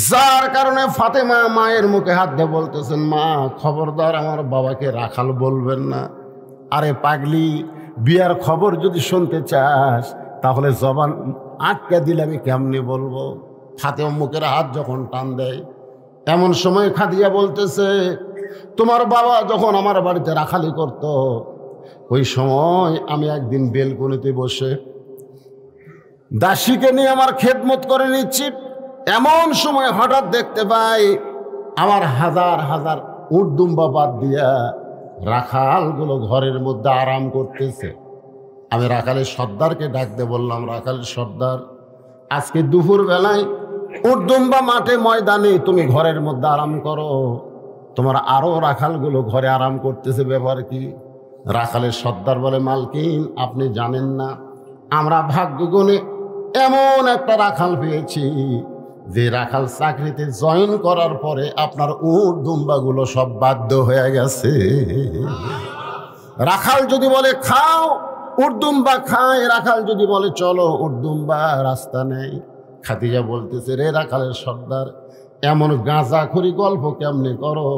যার কারণে ফাতেমা মায়ের মুখে হাত দিয়ে বলতেছেন, মা খবরদার আমার বাবাকে রাখাল বলবেন না। আরে পাগলি, বিয়ার খবর যদি শুনতে চাস তাহলে জবান আটকে দিলে আমি কেমনি বলবো? ফাতেমা মুখের হাত যখন টান দেয়, এমন সময় খাদিজা বলতেছে, তোমার বাবা যখন আমার বাড়িতে রাখালি করত, ওই সময় আমি একদিন বেলকনিতে বসে দাসীকে নিয়ে আমার খেদমত করে নিচ্ছি। এমন সময় হঠাৎ দেখতে পাই আমার হাজার হাজার উট দুম্বা বাদ দিয়া রাখালগুলো ঘরের মধ্যে আরাম করতেছে। আমি রাখালের সর্দারকে ডাকতে বললাম, রাখালের সর্দার, আজকে দুপুর বেলায় উট দুম্বা মাঠে ময়দানে তুমি ঘরের মধ্যে আরাম করো, তোমার আরো রাখালগুলো ঘরে আরাম করতেছে, ব্যাপার কি? রাখালের সর্দার বলে, মালকিন আপনি জানেন না, আমরা ভাগ্যগুণে এমন একটা রাখাল পেয়েছি যে রাখাল চাকরিতে জয়েন করার পরে আপনার উট দুম্বাগুলো সব বাধ্য হয়ে গেছে। রাখাল যদি বলে খাও, উট দুম্বা খায়, রাখাল যদি বলে চলো, উট দুম্বা রাস্তা নেই। খাদিজা বলতেছে, রে রাখালের সর্দার, এমন গাঁজাখুরি গল্প কেমনে করো?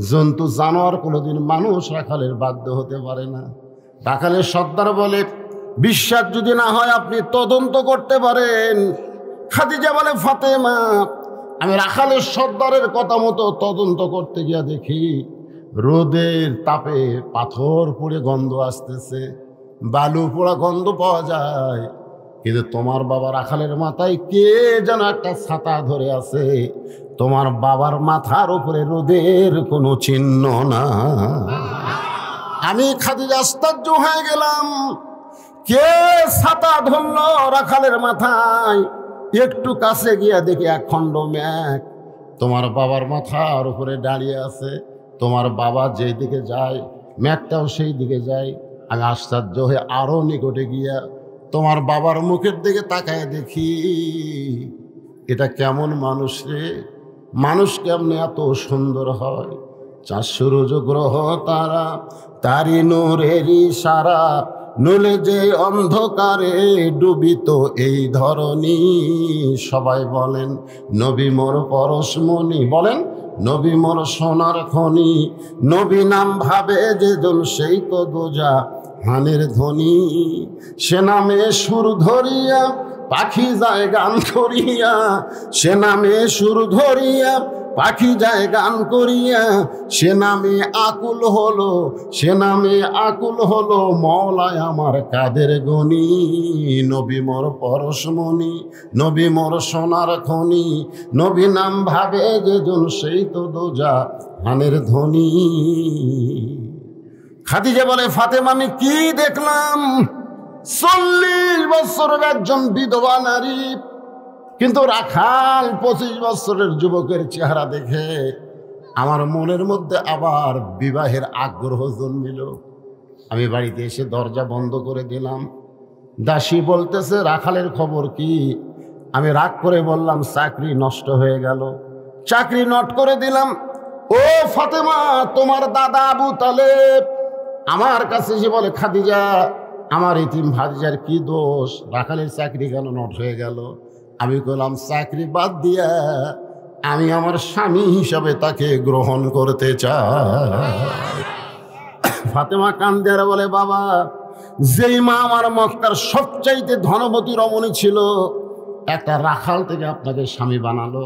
জন্তু জানোয়ার কোনোদিন মানুষ রাখালের বাধ্য হতে পারে না। রাখালের সর্দার বলে, বিশ্বাস যদি না হয় আপনি তদন্ত করতে পারেন। খাদিজা বলে, ফাতেমা, আমি রাখালের সর্দারের কথা মতো তদন্ত করতে গিয়া দেখি রোদের তাপে পাথর পুড়ে গন্ধ আসতেছে, বালু পোড়া গন্ধ পাওয়া যায়, কিন্তু তোমার বাবা রাখালের মাথায় কে যেন একটা ছাতা ধরে আছে, তোমার বাবার মাথার উপরে রোদের কোনো চিহ্ন না। আমি খাদিজা আশ্চর্য হয়ে গেলাম, কে ছাতা ধরল রাখালের মাথায়? একটু কাছে গিয়া দেখি এক খণ্ড মেঘ তোমার বাবার মাথার উপরে দাঁড়িয়ে আছে। তোমার বাবা যেই দিকে যায় মেঘটাও সেই দিকে যায়। আমি আশ্চর্য হয়ে আরো নিকটে গিয়া তোমার বাবার মুখের দিকে তাকায় দেখি, এটা কেমন মানুষ রে? মানুষ কেমনে এত সুন্দর হয়? 4 সূর্য গ্রহ তারা তারি নূরেরই সারা, নলে যে অন্ধকারে ডুবিত এই ধরনী। সবাই বলেন নবী মোর পরশমণি, বলেন নবী মোর সোনার খনি, নবী নাম ভাবে যেজন সেই তো দোজা হানের ধ্বনি। সে নামে সুর ধরিয়া পাখি যায় গান করিয়া, সে নামে সুর ধরিয়া পাখি যায় গান করিয়া, সে নামে আকুল হলো, সে নামে আকুল হলো মওলায় আমার কাদের গনি। নবী মোর পরশমণি, নবী মোর সোনার খনি, নবী নাম ভাবে যেজন সেই তো দোজা হানের ধ্বনি। খাদিজা বলে, ফাতেমা আমি কি দেখলাম? 40 বছরের একজন বিধবা নারী, কিন্তু রাখাল 25 বছরের যুবকের চেহারা দেখে আমার মনের মধ্যে আবার বিবাহের আগ্রহ জন্মিল। আমি বাড়িতে এসে দরজা বন্ধ করে দিলাম। দাসী বলতেছে, রাখালের খবর কি? আমি রাগ করে বললাম, চাকরি নষ্ট হয়ে গেল। চাকরি নট করে দিলাম। ও ফাতেমা, তোমার দাদা আবু তালেব আমার কাছে এসে বলে, খাদিজা আমার ইতিম ভাতিজার কি দোষ? রাখালের চাকরি কেন নট হয়ে গেল? আমি বললাম, চাকরি বাদ দিয়া আমি আমার স্বামী হিসাবে তাকে গ্রহণ করতে চাই। ফাতেমা কান্দিয়া বলে, বাবা, যেই মা আমার মক্কার সবচাইতে ধনবতী রমণী ছিল, একটা রাখাল থেকে আপনাকে স্বামী বানালো,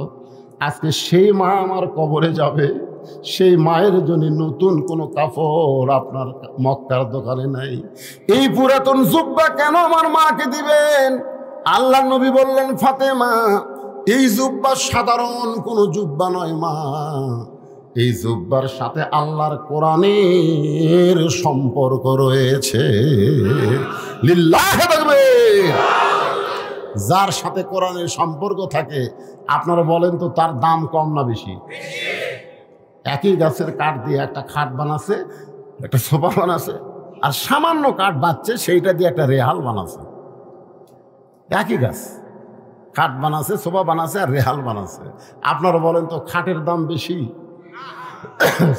আজকে সেই মা আমার কবরে যাবে, সেই মায়ের জন্য নতুন কোনো কাপড় আপনার মক্কার দোকানে নাই। এই পুরাতন জুব্বা কেন আমার মাকে দিবেন? আল্লাহ নবী বললেন, ফাতেমা, এই জুব্বা সাধারণ কোনো জুব্বা নয় মা, এই জুব্বার সাথে আল্লাহর কোরআনের সম্পর্ক রয়েছে। লিল্লাহি তাকবীর। যার সাথে কোরআনের সম্পর্ক থাকে, আপনারা বলেন তো তার দাম কম না বেশি? একই গাছের কাঠ দিয়ে একটা খাট বানাচ্ছে, একটা সোফা বানাচ্ছে, আর সামান্য কাঠ বাচ্ছে সেইটা দিয়ে একটা রেহাল বানাচ্ছে। একই গাছ, কাঠ বানাচ্ছে, সোফা বানাচ্ছে আর রেহাল বানাচ্ছে। আপনারা বলেন তো খাটের দাম বেশি,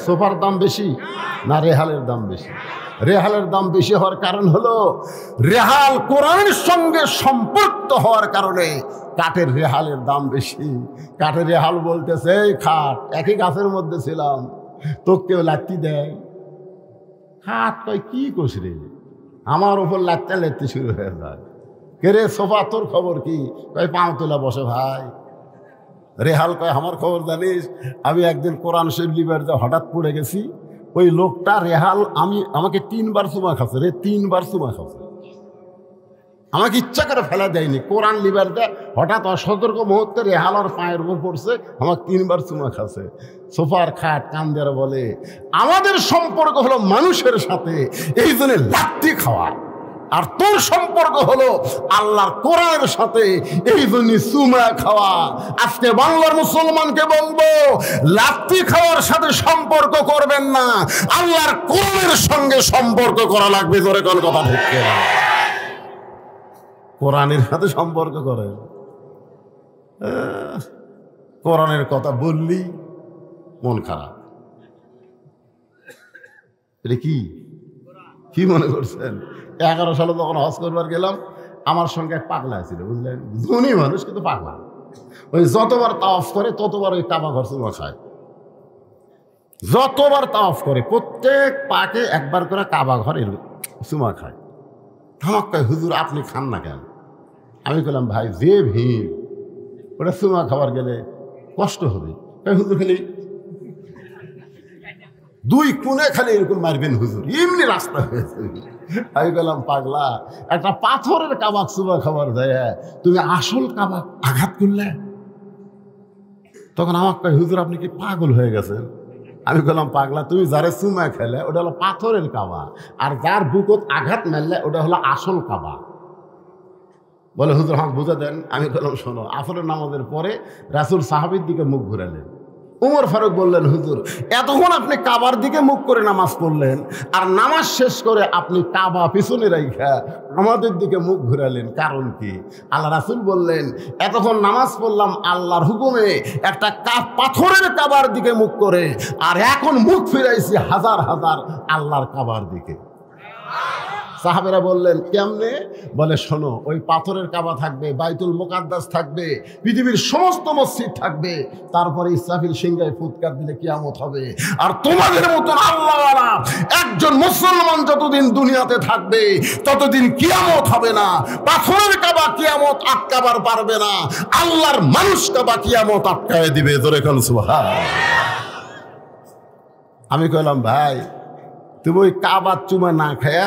সোফার দাম বেশি না রেহালের দাম বেশি? রেহালের দাম বেশি হওয়ার কারণ হলো রেহাল কোরআনের সঙ্গে সম্পৃক্ত হওয়ার কারণে কাঠের রেহালের দাম বেশি। কাঠের রেহাল বলতেছে এই খাট, একই গাছের মধ্যে ছিলাম, তোকে কেউ লাত্তি দেয়? খাট কয় কি কোষ রে, আমার ওপর লাত্তা লেত্তি শুরু হয়ে যায়। কে রে সোফা, তোর খবর কি? কয় পাও তোলা বসে ভাই। রেহাল কয় আমার খবর জানিস, আমি একদিন কোরআন শরীফ লিবার যা হঠাৎ পড়ে গেছি, ওই লোকটা রেহাল আমাকে 3 বার চুমা খাচ্ছে রে, 3 বার চুমা খাচ্ছে, আমাকে ইচ্ছা করে ফেলা দেয়নি। কোরআন লিবার দেয় হঠাৎ অসতর্ক মুহূর্তে রেহাল আর পায়ের উপর পড়ছে, আমাকে 3 বার চুমা খাচ্ছে। সোফার খাট কান দেয়ার বলে আমাদের সম্পর্ক হলো মানুষের সাথে, এই জন্য লাত্তি খাওয়া, আর তোর সম্পর্ক হলো আল্লাহর কোরআনের সাথে, এই জন্য চুমা খাওয়া। আজকে বাংলার মুসলমানকে বলবো, লাত্তি খাওয়ার সাথে সম্পর্ক করবেন না, আল্লাহর কোরআনের সঙ্গে সম্পর্ক করা লাগবে। জোরে কোন কথা ঢুকছে, কোরআনের সাথে সম্পর্ক করেন। কোরআনের কথা বললি মন খারাপ। এটা কি কি মনে করছেন? 11 সালে যখন হজ করবার গেলাম, আমার সঙ্গে এক পাগলা ছিল, বুঝলেন, ধনী মানুষ কিন্তু পাগলা। ওই যতবার তাওয়াফ করে ততবার ওই কাবা ঘর চুমা খায়, যতবার তাওয়াফ করে প্রত্যেক পাকে একবার করে কাবা ঘর চুমা খায়। থামাক কয় হুজুর আপনি খান না কেন? আমি বললাম ভাই যে ভিড়, ওটা চুমা খাবার গেলে কষ্ট হবে। হুজুর খালি 2 কোণে খালি এরকম মারবেন হুজুর, এমনি রাস্তা হয়েছে। আমি বললাম পাগলা, একটা পাথরের কাবাক চুমা খাবার যায়, তুমি আসল কাবাক আঘাত করলে? তখন আমার কয় হুজুর আপনি কি পাগল হয়ে গেছেন? আমি বললাম পাগলা, তুমি যারে চুমা খেলে ওটা হলো পাথরের কাবা, আর যার বুকত আঘাত মারলে ওটা হলো আসল কাবা। বলে হুজুর হাত বুঝে দেন। আমি বললাম শোনো, আসরের নামাজের পরে রাসূল সাহাবীর দিকে মুখ ঘুরালেন। উমর ফারুক বললেন হুজুর এতক্ষণ আপনি কাবার দিকে মুখ করে নামাজ পড়লেন, আর নামাজ শেষ করে আপনি কাবা পিছনে রাইখা আমাদের দিকে মুখ ঘুরালেন, কারণ কি? আল্লাহ রাসূল বললেন এতক্ষণ নামাজ পড়লাম আল্লাহর হুকুমে একটা পাথরের কাবার দিকে মুখ করে, আর এখন মুখ ফিরাইছি হাজার হাজার আল্লাহর কাবার দিকে। সাহাবেরা বললেন কেমনে? বলে শোনো, ওই পাথরের কাবা থাকবে, বাইতুল মুকাদ্দাস থাকবে, পৃথিবীর সমস্ত মসজিদ থাকবে, তারপরে ইসরাফিল সিংহায় ফুৎকার দিলে কিয়ামত হবে, আর তোমাদের মতন আল্লাহওয়ালা একজন মুসলমান যতদিন দুনিয়াতে থাকবে ততদিন কিয়ামত হবে না। পাথরের কাবা কিয়ামত আটকাবার পারবে না, আল্লাহর মানুষ কাবা কিয়ামত আটকায় দিবে। জোরে কোন সুবহান। আমি কইলাম ভাই তুমি ওই কাবার চুমা না খায়া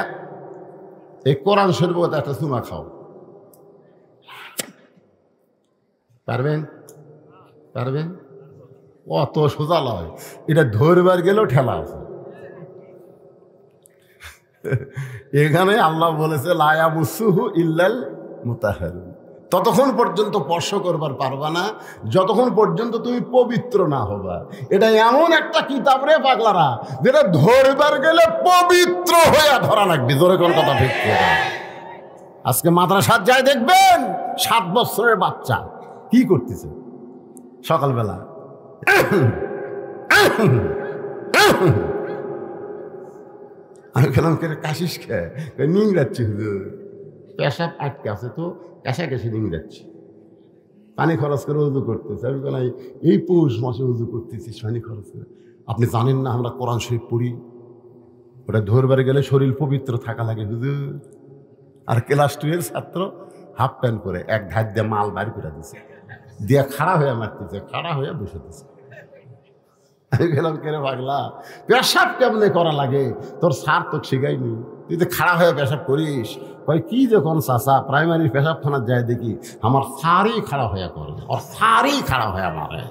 এই কোরআন শরীফ একটা চুমা খাও, পারবেন? পারবেন? অত সোজা লয়, এটা ধরবার গেলেও ঠেলা আছে। এখানে আল্লাহ বলেছে লা ইয়ামুসুহু ইল্লাল মুতাহহারুন, ততক্ষণ পর্যন্ত স্পর্শ করবার পারবা না যতক্ষণ পর্যন্ত তুমি পবিত্র না হবা। এটা এমন একটা কিতাব রে পাগলারা, যেটা ধরবার গেলে পবিত্র হয়ে ধরা লাগবে। জোরে কোন কথা ঠিক করে। আজকে মাদ্রাসার যায় দেখবেন 7 বছরের বাচ্চা কি করতেছে সকালবেলা, আমি খেলাম কে কাশিস খেয়ে নিংড়াচ্ছি, হুজুর পেশাব আটকে আছে তো কাশাকাশি নিংড়াচ্ছি, পানি খরচ করে উজু করতেছে। আমি বললাম এই পৌষ মাসে উজু করতেছিস পানি খরচ করে? আপনি জানেন না আমরা কোরআন শরীফ পড়ি, ওটা ধরবার গেলে শরীর পবিত্র থাকা লাগে হুজুর। আর ক্লাস 2 এর ছাত্র হাফ প্যান্ট করে এক ধার দিয়ে মাল বাইর করে দিছে, দিয়া খাড়া হয়ে মারতেছে, খাড়া হয়ে বসে দিছে। আমি গেলাম কেন পাগলা, পেশাব কেমনে করা লাগে তোর স্যার তো শিখাইনি, তুই তো খাড়া হয়ে পেশাব করিস। কয় কি যখন চাষা প্রাইমারি পেশাবখানার যায় দেখি আমার স্যারই খাড়া হয়ে করে, আর স্যারই খাড়া হয়ে মারে,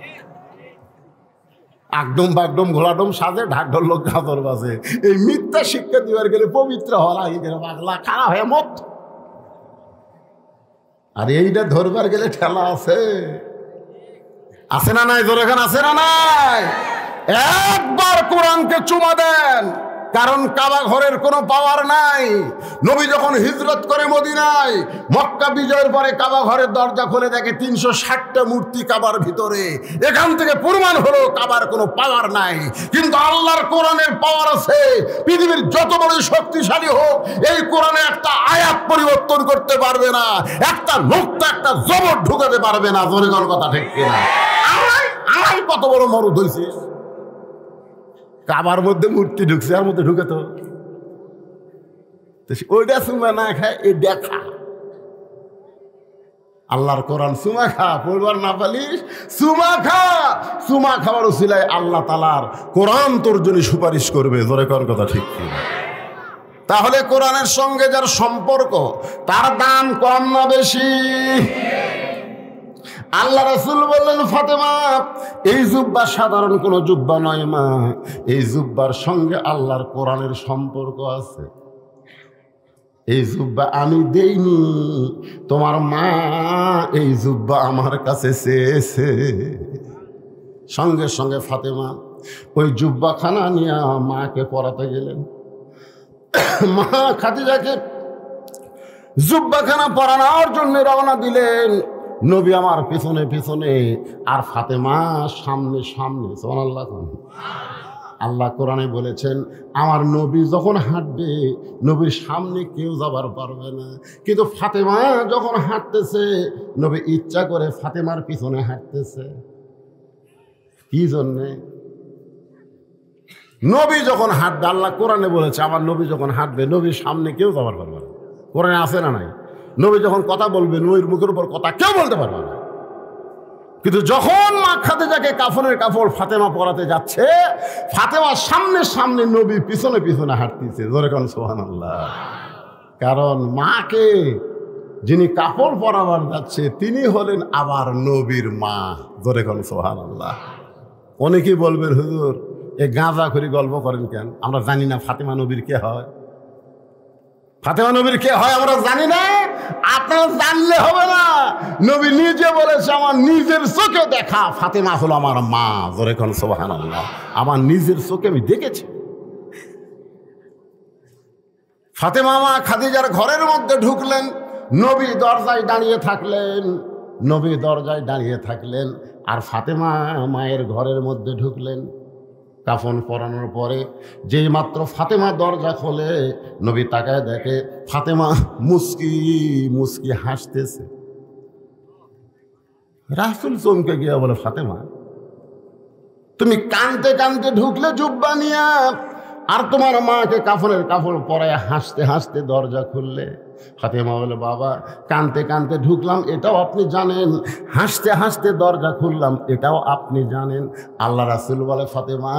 একদম বাগডম ঘোলাডম সাজে ঢাক ঢোল লোক গাদর বাজে। এই মিথ্যা শিক্ষা দিবার গেলে পবিত্র হওয়া লাগে কেন পাগলা, খাড়া হয়ে মত। আর এইটা ধরবার গেলে ঠেলা আছে, আছে না নাই? জোরে খান আছে না নাই? একবার কোরআনকে চুমা দেন, কারণ কাবা ঘরের কোনো পাওয়ার নাই। নবী যখন হিজরত করে মদিনায়, মক্কা বিজয়ের পরে কাবা ঘরের দরজা খুলে দেখে 360টা মূর্তি কাবার ভিতরে। এখান থেকে প্রমাণ হলো কাবার কোনো পাওয়ার নাই, কিন্তু আল্লাহর কোরআনের পাওয়ার আছে। পৃথিবীর যত বড় শক্তিশালী হোক, এই কোরআনে একটা আয়াত পরিবর্তন করতে পারবে না, একটা নোক্তা, একটা জবর ঢুকাতে পারবে না। জোরে কোন কথা ঠিক কিনা? আড়াই কত বড় মরুদ হয়েছিস, কাবার মধ্যে মূর্তি ঢুকছে, আর মধ্যে ঢুকে তো ওইটা সুমা না খায়, এই দেখা আল্লাহর কোরআন সুমা খা, পরিবার না পালিস সুমা খা। সুমা খাওয়ার উসিলায় আল্লাহ তাআলার কোরআন তোর জন্য সুপারিশ করবে। জোরে কর কথা ঠিক কিনা? তাহলে কোরআনের সঙ্গে যার সম্পর্ক, তার দাম কম না বেশি? আল্লাহ রাসূল বললেন, ফাতেমা এই জুব্বা সাধারণ কোনো জুব্বা নয় মা, এই জুব্বার সঙ্গে আল্লাহর কোরআনের সম্পর্ক আছে। এই জুব্বা আমি দেইনি, তোমার মা এই জুব্বা আমার কাছে চেয়েছে। সঙ্গে সঙ্গে ফাতেমা ওই জুব্বাখানা নিয়ে মাকে পরাতে গেলেন। মা খাদিজাকে জুব্বাখানা পরানোর জন্য রওনা দিলেন। নবী আমার পিছনে পিছনে, আর ফাতেমা সামনে সামনে। সুবহানাল্লাহ। আল্লাহ কোরআনে বলেছেন, আমার নবী যখন হাঁটবে, নবীর সামনে কেউ যাবার পারবে না। কিন্তু ফাতেমা যখন হাঁটতেছে, নবী ইচ্ছা করে ফাতেমার পিছনে হাঁটতেছে। কি জন্যে? নবী যখন হাঁটবে, আল্লাহ কোরআনে বলেছে, আমার নবী যখন হাঁটবে, নবীর সামনে কেউ যাবার পারবে না। কোরআনে আছে না নাই? নবী যখন কথা বলবে, নবীর মুখের উপর কথা কেউ বলতে পারবে না। কিন্তু যখন মা খাদিজাকে কাফনের কাপড় ফাতেমা পরাতে যাচ্ছে, ফাতেমার সামনে সামনে, নবী পিছনে পিছনে হাঁটতেছে। জোরে কোন সুবহানাল্লাহ। কারণ মাকে যিনি কাপড় পরাবার যাচ্ছে, তিনি হলেন আবার নবীর মা। জোরে কোন সুবহানাল্লাহ। অনেকেই বলবেন, হুজুর এই গাঁজা করে গল্প করেন কেন? আমরা জানি না ফাতেমা নবীর কে হয়। ফাতেমা নবীর কে হয় আমরা জানি না, আপনারা জানলে হবে না। নবী নিজে বলেছে, আমার নিজের চোখে দেখা ফাতেমা হলো আমার মা। জোরে কোন সুবহানাল্লাহ। আমার নিজের চোখে আমি দেখেছি। ফাতেমা মা খাদিজার ঘরের মধ্যে ঢুকলেন, নবী দরজায় দাঁড়িয়ে থাকলেন। নবী দরজায় দাঁড়িয়ে থাকলেন, আর ফাতেমা মায়ের ঘরের মধ্যে ঢুকলেন। কাফন পরানোর পরে যেই মাত্র ফাতেমা দরজা খোলে, নবী তাকায় দেখে ফাতেমা মুস্কি মুস্কি হাসতেছে। রাসূল চমকে গিয়া বলে, ফাতেমা তুমি কানতে কানতে ঢুকলে জুব্বা নিয়া, আর তোমার মাকে কাফনের কাপড় পরায় হাসতে হাসতে দরজা খুললে। ফাতেমা বলে, বাবা কানতে কানতে ঢুকলাম এটাও আপনি জানেন, হাসতে হাসতে দরজা খুললাম এটাও আপনি জানেন। আল্লাহ রাসূল বলে, ফাতেমা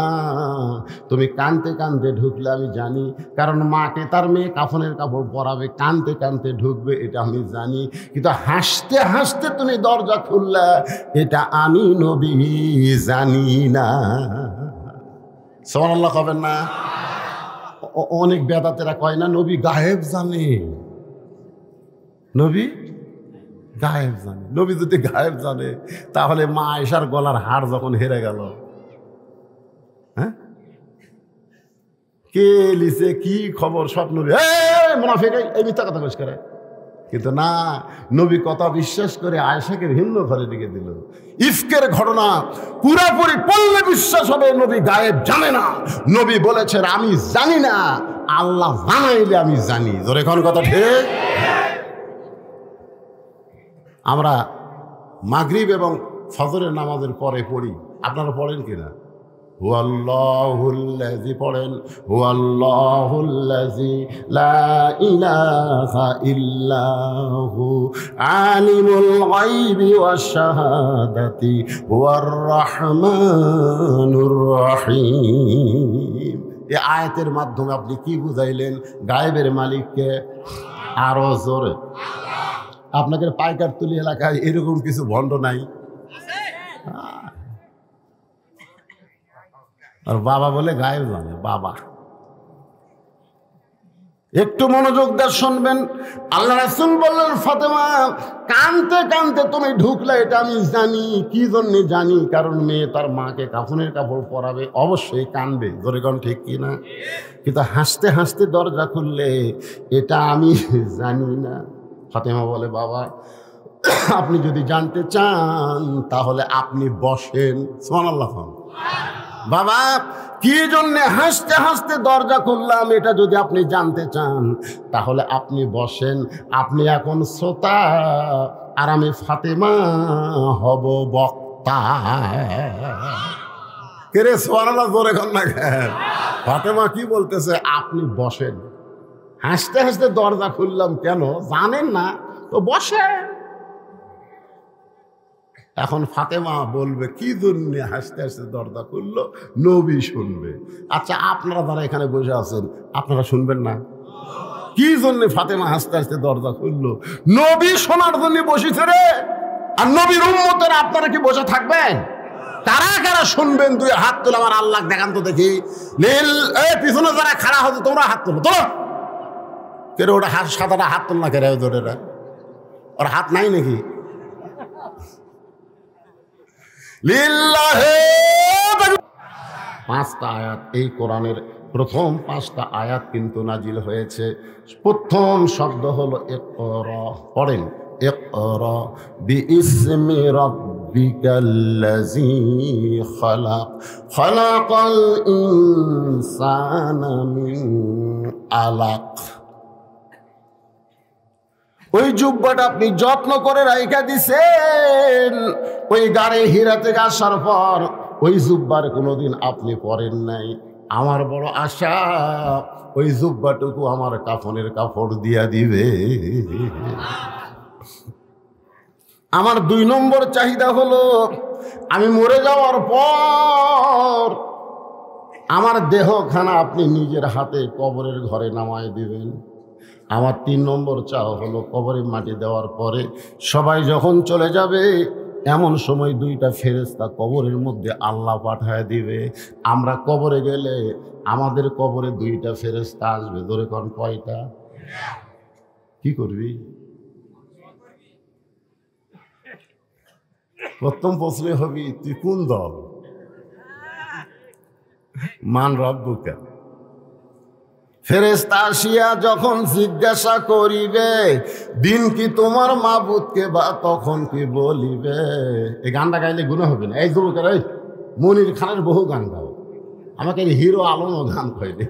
তুমি কানতে কানতে ঢুকলে আমি জানি, কারণ মাকে তার মেয়ে কাফনের কাপড় পরাবে, কানতে কানতে ঢুকবে এটা আমি জানি। কিন্তু হাসতে হাসতে তুমি দরজা খুললা, এটা আমি নবী জানি না। সুবহানাল্লাহ কবেন না? অনেক বেদাতেরা কয় না নবী গায়েব জানে। নবী গায়েব জানে। নবী যদি গায়েব জানে, তাহলে মা আয়েশার গলার হাড় যখন হেরে গেল, হ্যাঁ কে লিছে, কি খবর, সব নবী। মুনাফিক এই মিথ্যা কথা কইস করে। কিন্তু না, নবী কথা বিশ্বাস করে আয়েশাকে ভিন্ন ঘরে রেখে দিল। ইফকের ঘটনা পুরাপুরি পড়লে বিশ্বাস হবে নবী গায়েব জানে না। নবী বলেছেন, আমি জানি না, আল্লাহ জানাইলে আমি জানি। জোরে কোন কথা ঠিক? আমরা মাগরিব এবং ফজরের নামাজের পরে পড়ি, আপনারা পড়েন কিনা? হুয়াল্লাহুল্লাযী পড়েন, হুয়াল্লাহুল্লাযী লা ইলাহা ইল্লাহু আলিমুল গায়বি ওয়াশ শাহাদাতি হুয়ার রাহমানুর রহিম। এই আয়াতের মাধ্যমে আপনি কি বুঝাইলেন? গায়েবের মালিককে। আরো জোরে। আপনাকে পাইকার তুলি এলাকায় এরকম কিছু ভণ্ড নাই? আর বাবা বলে গায়েব জানে। বাবা একটু মনোযোগ দিয়ে শুনবেন। আল্লাহ রাসূল বললেন, ফাতেমা কানতে কানতে তুমি ঢুকলে, এটা আমি জানি। কি জন্য জানি? কারণ মেয়ে তার মাকে কাফনের কাপড় পরাবে, অবশ্যই কানবে। জোরে কোন ঠিক কি না? কিন্তু হাসতে হাসতে দরজা খুললে, এটা আমি জানি না। ফাতেমা বলে, বাবা আপনি যদি জানতে চান তাহলে আপনি বসেন। সুবহানাল্লাহ। বাবা কি জন্যে হাসতে হাসতে দরজা খুললাম, এটা যদি আপনি জানতে চান তাহলে আপনি বসেন। আপনি এখন শ্রোতা আর আমি ফাতেমা হব বক্তা। কে রে সুবহানাল্লাহ জোরে কর না কেন? ফাতেমা কি বলতেছে? আপনি বসেন। হাসতে হাসতে দরজা খুললাম, কেন জানেন না তো বসেন। এখন ফাতেমা বলবে কি জন্য হাসতে হাসতে দরজা খুললো? নবী শুনবে। আচ্ছা আপনারা যারা এখানে বসে আছেন, আপনারা শুনবেন না? কি জন্য ফাতেমা হাসতে হাসতে দরজা খুললো? নবী শোনার জন্য বসেছে রে। আর নবীর উম্মতেরা আপনারা কি বসে থাকবেন? কারা কারা শুনবেন? দুই হাত তোলো, আমার আল্লাহ দেখান তো দেখি। নীল এই পিছনে যারা খাড়া হতো তোমরা হাত তোলো। তোলো কেরে, ওটা হাত সাদাটা হাত তোল না কেরে? ওর হাত নাই নাকি? পাঁচটা আয়াত এই কোরআনের প্রথম পাঁচটা আয়াত কিন্তু নাজিল হয়েছে। প্রথম শব্দ হলো ইকরা। পড়েন, ইকরা বিইসমি রাব্বিকাল্লাযী খালাক, খালাকাল ইনসানা মিন আলাক। ওই জুব্বাটা আপনি যত্ন করে রাইখা দিছেন, ওই গাড়ি হীরা থেকে আসার পর ওই জুব্বার কোনোদিন আপনি পরেন নাই। আমার বড় আশা ওই জুব্বাটুকু আমার কাফনের কাপড় দিয়া দিবে। আমার 2 নম্বর চাহিদা হলো, আমি মরে যাওয়ার পর আমার দেহখানা আপনি নিজের হাতে কবরের ঘরে নামায় দিবেন। আমার 3 নম্বর চাও হলো, কবরে মাটি দেওয়ার পরে সবাই যখন চলে যাবে, এমন সময় 2টা ফেরেশতা কবরের মধ্যে আল্লাহ পাঠায় দিবে। আমরা কবরে গেলে আমাদের কবরে 2টা ফেরেশতা আসবে। ধরে কোন কয়টা? কি করবি? প্রথম প্রশ্ন হবি, তুই কোন দল? মান রব্বুকা। ফেরেশতা আসিয়া যখন জিজ্ঞাসা করিবে, দিন কি তোমার মাবুদকে, বা তখন কি বলিবে? এই গানটা গাইলে গুনাহ হবে না? এই যুবকের, এই মনির খানের বহু গান গাও, আমাকে হিরো আলমও গান কইলে,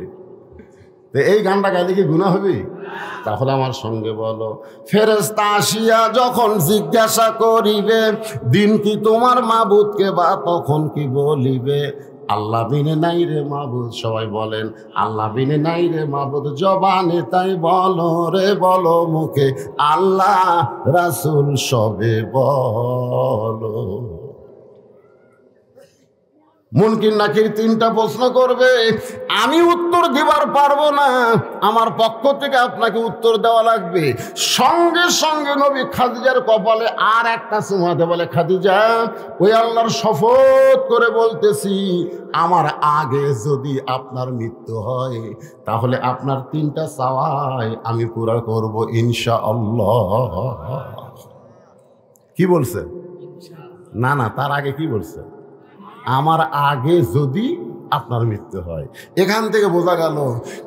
তো এই গানটা গাইলে কি গুনাহ হবে? তাহলে আমার সঙ্গে বলো, ফেরেশতা আসিয়া যখন জিজ্ঞাসা করিবে, দিন কি তোমার মাবুদকে, বা তখন কি বলিবে? আল্লাহ বিনে নাই রে মাবুদ। সবাই বলেন, আল্লাহ বিনে নাই রে মাবুদ। জবানে তাই বলো রে বলো মুখে, আল্লাহ রাসূল সবে বলো। মুনকির নাকির 3টা প্রশ্ন করবে, আমি উত্তর দিবার পারবো না, আমার পক্ষ থেকে আপনাকে উত্তর দেওয়া লাগবে। সঙ্গে সঙ্গে নবী খাদিজার কপালে আর একটা চুমাতে বলে, খাদিজা ওই আল্লাহর শপথ করে বলতেছি, আমার আগে যদি আপনার মৃত্যু হয় তাহলে আপনার 3টা চাওয়াই আমি পুরা করব ইনশাআল্লাহ। কি বলছে? না না, তার আগে কি বলছে? আমার আগে যদি আপনার মৃত্যু হয়। এখান থেকে বোঝা গেল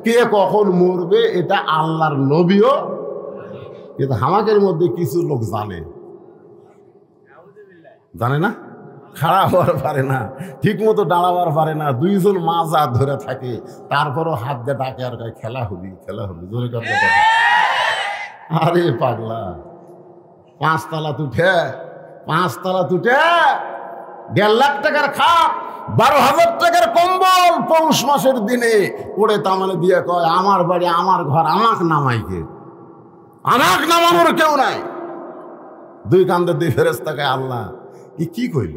কে কখন মরবে এটা আল্লাহর নবীও, কিন্তু হামাকের মধ্যে কিছু লোক জানে না, খাড়া হওয়ার পারে না, ঠিক মতো দাঁড়াবার পারে না, 2জন মাজা ধরে থাকে, তারপরও হাত দিয়ে ডাকে আর খেলা হবি খেলা হবি। জোরে কথা। আরে পাগলা, 5 তলা তুঠে 1.5 লাখ টাকার খাট, 12,000 টাকার কম্বল পৌষ মাসের দিনে ওরে তামানে দিয়ে কয়, আমার বাড়ি আমার ঘর, আমাকে নামাইকে, আমাকে নামানোর কেউ নাই। 2 কান্দে 2 ফেরেশতাকে আল্লাহ কি কইল?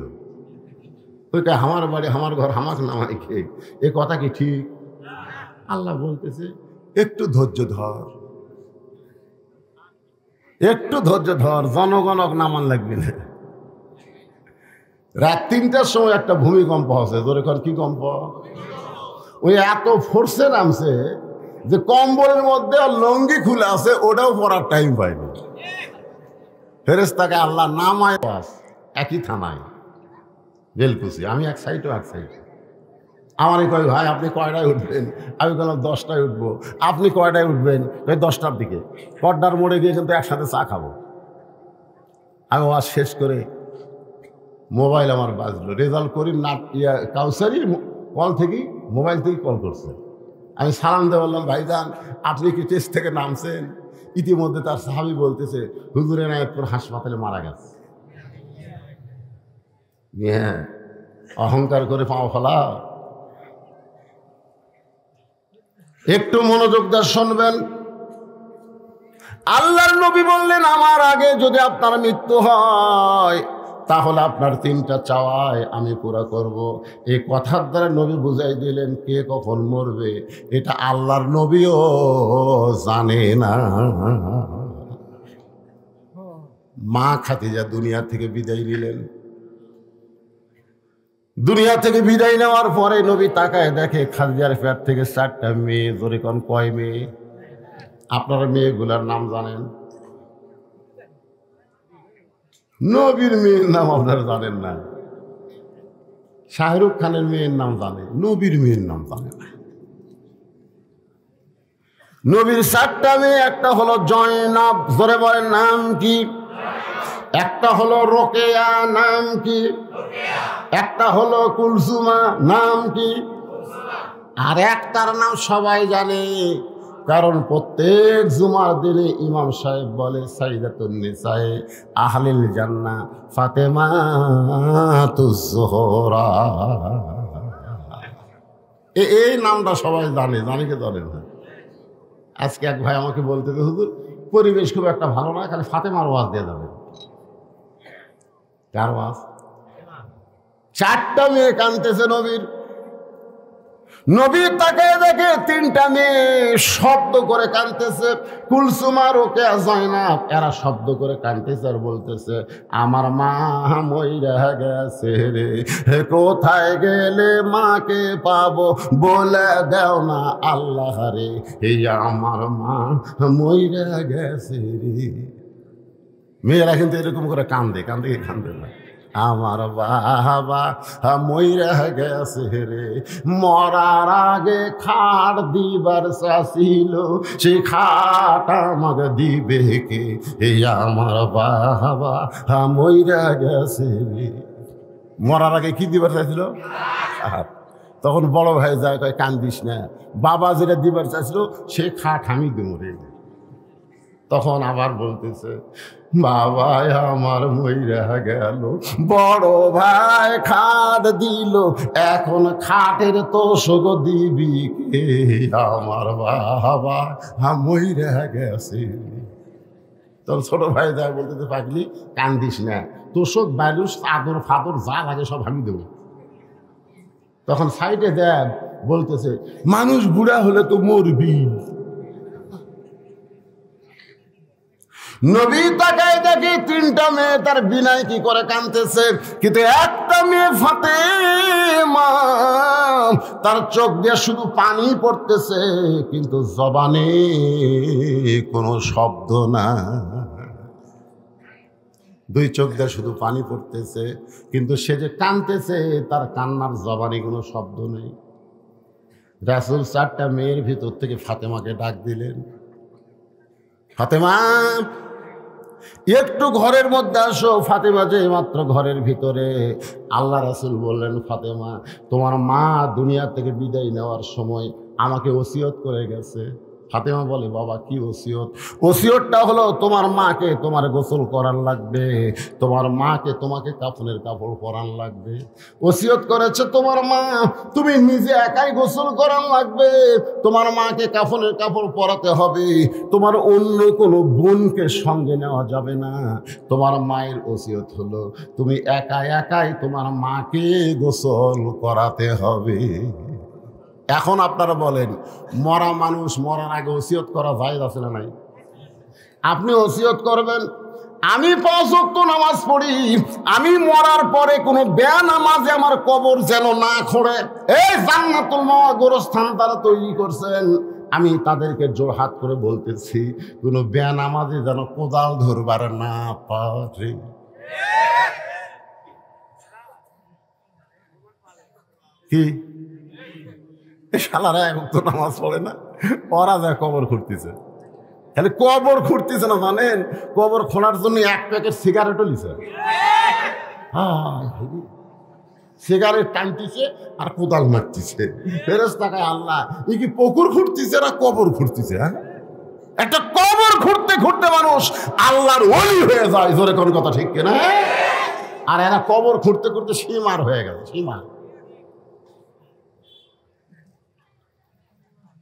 ওইটা আমার বাড়ি আমার ঘর, আমাকে নামাইকে, এ কথা কি ঠিক? আল্লাহ বলতেছে, একটু ধৈর্য ধর, জনগণক নামান লাগবে না। রাত 3টার সময় একটা ভূমিকম্প হচ্ছে। ধরে কর, কি কম্প? ওই এত ফোর্সে নামছে, যে কম্বলের মধ্যে লঙ্গি খুলে আছে ওটাও পড়ার টাইম পায়নি। ফেরেশতাকে আল্লাহ নামায় একই থানায় বেলকুচি, আমি এক সাইডও এক সাইড। আমারই কয় ভাই আপনি কয়টায় উঠবেন? আমি বললাম 10টায় উঠবো। আপনি কয়টায় উঠবেন? ওই 10টার দিকে। পর্দার মোড়ে গিয়ে কিন্তু একসাথে চা খাবো। আমি ওয়াজ শেষ করে মোবাইল আমার বাজলো, রেজাল্ট করিম না কাউসারির কল থেকেই, মোবাইল থেকেই কল করছে। আমি সালাম দিয়ে বললাম ভাইজান আপনি কি টেস্ট থেকে নামছেন? ইতিমধ্যে তার সাহাবী বলতেছে হুজুর এনায়েতপুর হাসপাতালে মারা গেছে। হ্যাঁ, অহংকার করে পাও ফেলা। একটু মনোযোগ দিয়ে শুনবেন। আল্লাহর নবী বললেন আমার আগে যদি আপনার মৃত্যু হয় তাহলে আপনার 3টা চাওয়ায় আমি পুরা করব। এই কথার দ্বারা নবী বুঝাই দিলেন কে কখন মরবে এটা আল্লাহর নবীও জানে না। মা খাদিজা দুনিয়া থেকে বিদায় নিলেন। দুনিয়া থেকে বিদায় নেওয়ার পরে নবী তাকায় দেখে খাদিজার পেট থেকে 4টা মেয়ে। ধরে কোন কয় মেয়ে? আপনারা মেয়েগুলার নাম জানেন? নবীর মেয়ের নাম আপনারা জানেন না। শাহরুখ খানের মেয়ের নাম জানে, নবীর মেয়ের নাম জানে না। নবীর 4টা মেয়ে, একটা হলো জয়নাব, জোরে বলেন নাম কি? একটা হলো রোকেয়া, নাম কি? একটা হলো কুলসুমা, নাম কি? আর একটার নাম সবাই জানে, কারণ প্রত্যেক জুমার দিনে ইমাম সাহেব বলে সাইয়্যিদাতুন নিসায়ে আহলিল জান্নাহ ফাতেমাতুজ যোহরা। এই নামটা সবাই জানে, জানে কি জানে না? আজকে এক ভাই আমাকে বলতে হুজুর পরিবেশ খুব একটা ভালো না, খালি ফাতেমার ওয়াজ দিয়ে যাবে। কার ওয়াজ? 4টা মেয়ে কাঁদতেছে নবীর। নবী তাকায় দেখে 3টা মেয়ে শব্দ করে কাঁদতেছে। কুলসুমা, রোকেয়া, জয়নাব এরা শব্দ করে কাঁদতেছে আর বলতেছে আমার মা মইরা গেছে রে, কোথায় গেলে মাকে পাবো বলে দাও না আল্লাহ রে, এই আমার মা মইরা গেছে রে। মেয়েরা কিন্তু এরকম করে কান্দে, কান্দে কান্দে না, আমার বাবা মইরা গেছে রে, মরার আগে খাট দিবার চাছিল, সেই খাট আমাকে দিবে কে, এই আমার বাবা মইরা গেছে রে। মরার আগে কি দিবার চাইছিল? তখন বড় ভাই যায় কয় কান্দিস না, বাবা যেটা দিবার চাইছিল সে খাট আমি দেব রে। তখন আবার বলতেছে বাবা আমার মইরা গেল, বড় ভাই খাট দিল, এখন খাটের তোষক দিবি কে, আমার বাবা মইরা গেছে। তখন ছোট ভাই যায় বলতেছে পাগলি কান্দিস না, তোষক বালুস চাদর ফাদর যা লাগে সব আমি দেবো। তখন সাইডে দেখ বলতেছে মানুষ বুড়া হলে তো মরবি। নবী তাকায় দেখি 3টা মেয়ে তার বিনায় কি করে কাঁদতেছে, কিন্তু একটা মেয়ে ফাতেমা তার চোখ দিয়ে শুধু পানি পড়তেছে, কিন্তু জবানে কোনো শব্দ না। 2 চোখ দিয়ে শুধু পানি পড়তেছে, কিন্তু সে যে কাঁদতেছে তার কান্নার জবানে কোনো শব্দ নেই। রাসূল 4টা মেয়ের ভিতর থেকে ফাতেমাকে ডাক দিলেন, ফাতেমা একটু ঘরের মধ্যে আসো। ফাতেমা যে মাত্র ঘরের ভিতরে, আল্লাহ রাসূল বললেন ফাতেমা তোমার মা দুনিয়া থেকে বিদায় নেওয়ার সময় আমাকে ওসিয়ত করে গেছে। ফাতেমা বলে বাবা কি ওসিয়ত? ওসিয়তটা হলো তোমার মাকে তোমার গোসল করার লাগবে, তোমার মাকে তোমাকে কাফনের কাপড় পরান লাগবে। ওসিয়ত করেছে তোমার মা তুমি নিজে একাই গোসল করার লাগবে, তোমার মাকে কাফনের কাপড় পরাতে হবে, তোমার অন্য কোনো বোনকে সঙ্গে নেওয়া যাবে না। তোমার মায়ের ওসিয়ত হলো তুমি একাই একাই তোমার মাকে গোসল করাতে হবে। এখন আপনারা বলেন মরা মানুষ মরার আগে ওসিয়ত করা জায়েজ আছে না নাই? আপনি ওসিয়ত করবেন আমি 5 ওয়াক্ত নামাজ পড়ি, আমি মরার পরে কোনো বেনামাজে আমার কবর যেন না খোঁড়ে। এই জান্নাতুল মাওয়া গোরস্থান তারা তৈরি করছেন, আমি তাদেরকে জোরহাত করে বলতেছি, কোনো বেনামাজি যেন কোদাল ধরবার না পারে। কি শালারা এখন তো নামাজ পড়ে না, ওরা যায় কবর খুঁড়তেছে। খালি কবর খুঁড়তেছে না জানেন, কবর খোঁড়ার জন্য এক প্যাকেট সিগারেটও লিছে। সিগারেট টানতেছে আর কোদাল মারতেছে। ফেরেশতাকে আল্লাহ ই কি পুকুর খুঁড়তেছে না কবর খুঁড়তেছে? হ্যাঁ, একটা কবর খুঁড়তে খুঁড়তে মানুষ আল্লাহর ওলি হয়ে যায়। জোরে কোন কথা ঠিক কিনা? আর এরা কবর খুঁড়তে খুঁড়তে সীমার হয়ে গেল। সীমার।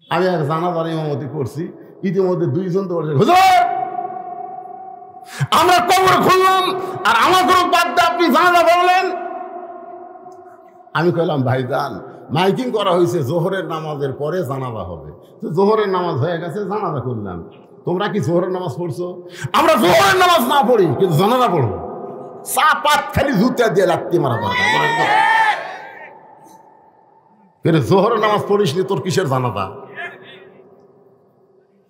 আমি এক জানাজার ইমামতি করছি, ইতিমধ্যে দুইজন তো বলছে, হুজুর আমরা কবর খুললাম আর আমার কোনো বাদ দিয়ে আপনি জানাজা বললেন। আমি কইলাম ভাইজান, মাইকিং করা হয়েছে জোহরের নামাজের পরে জানাজা হবে, তো জোহরের নামাজ হয়ে গেছে, জানাজা করলাম। তোমরা কি জোহরের নামাজ পড়ছো? আমরা জোহরের নামাজ না পড়ি, কিন্তু জানাজা পড়বো। চাপাত খালি জুতা দিয়ে লাত্তি মারা দরকার। জোহরের নামাজ পড়িস নি, তোর কিসের জানাজা?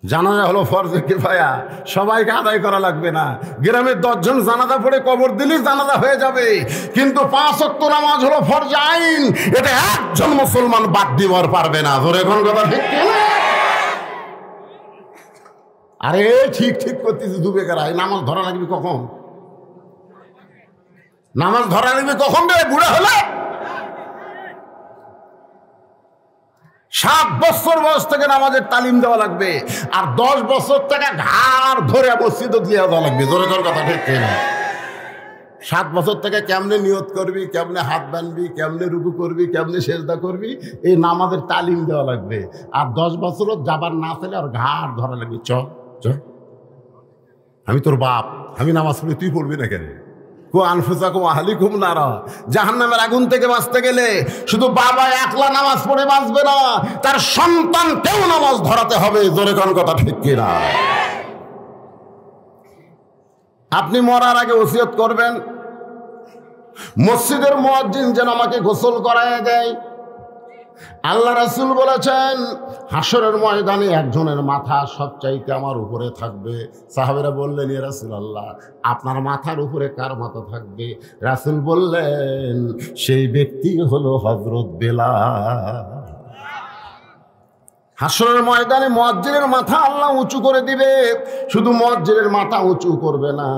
জানাজা হলো ফরজে কিফায়া, সবাইকে আদায় করা লাগবে না। গ্রামের 10 জন জানাজা পড়ে কবর দিলেই জানাজা হয়ে যাবে, কিন্তু 5 ওয়াক্ত নামাজ হলো ফরজে আইন, এটা একজন মুসলমান বাদ দিবার পারবে না। ধরে কোন কথা ঠিক কিনা? আরে ঠিক ঠিক করতেছি, ডুবে গেরা নামাজ ধরা লাগবে কখন? নামাজ ধরা লাগবে কখন রে? বুড়া হলে 7 বছর বয়স থেকে নামাজের তালিম দেওয়া লাগবে, আর 10 বছর থেকে ঘাড় ধরে মসজিদে দিয়ে দেওয়া লাগবে। জোরে জোর কথা ঠিক কিনা? 7 বছর থেকে কেমনে নিয়ত করবি, কেমনে হাত বানবি, কেমনে রুকু করবি, কেমনে সেজদা করবি, এই নামাজের তালিম দেওয়া লাগবে। আর 10 বছরও যাবার না পেলে আর ঘাড় ধরা লাগবে। চ চ, আমি তোর বাপ, আমি নামাজ পড়ি, তুই পড়বি না কেন? জাহান্নামের আগুন থেকে বাঁচতে গেলে শুধু বাবা একলা নামাজ পড়ে বাঁচবে না, তার সন্তানকেও নামাজ ধরাতে হবে। জোরে কোন কথা ঠিক কিনা? আপনি মরার আগে ওসিয়ত করবেন, মসজিদের মুয়াজ্জিন যেন আমাকে গোসল করায় দেয়। আল্লাহ রাসূল বলেছেন, হাসরের ময়দানে একজনের মাথা সবচাইতে আমার উপরে থাকবে। সাহাবীরা বললেন, ইয়া রাসূলুল্লাহ, আপনার মাথার উপরে কার মাথা থাকবে? রাসূল বললেন, সেই ব্যক্তি হলো হযরত বেলাল। হাসরের ময়দানে মুয়াজ্জিনের মাথা আল্লাহ উঁচু করে দিবে। শুধু মুয়াজ্জিনের মাথা উঁচু করবে না,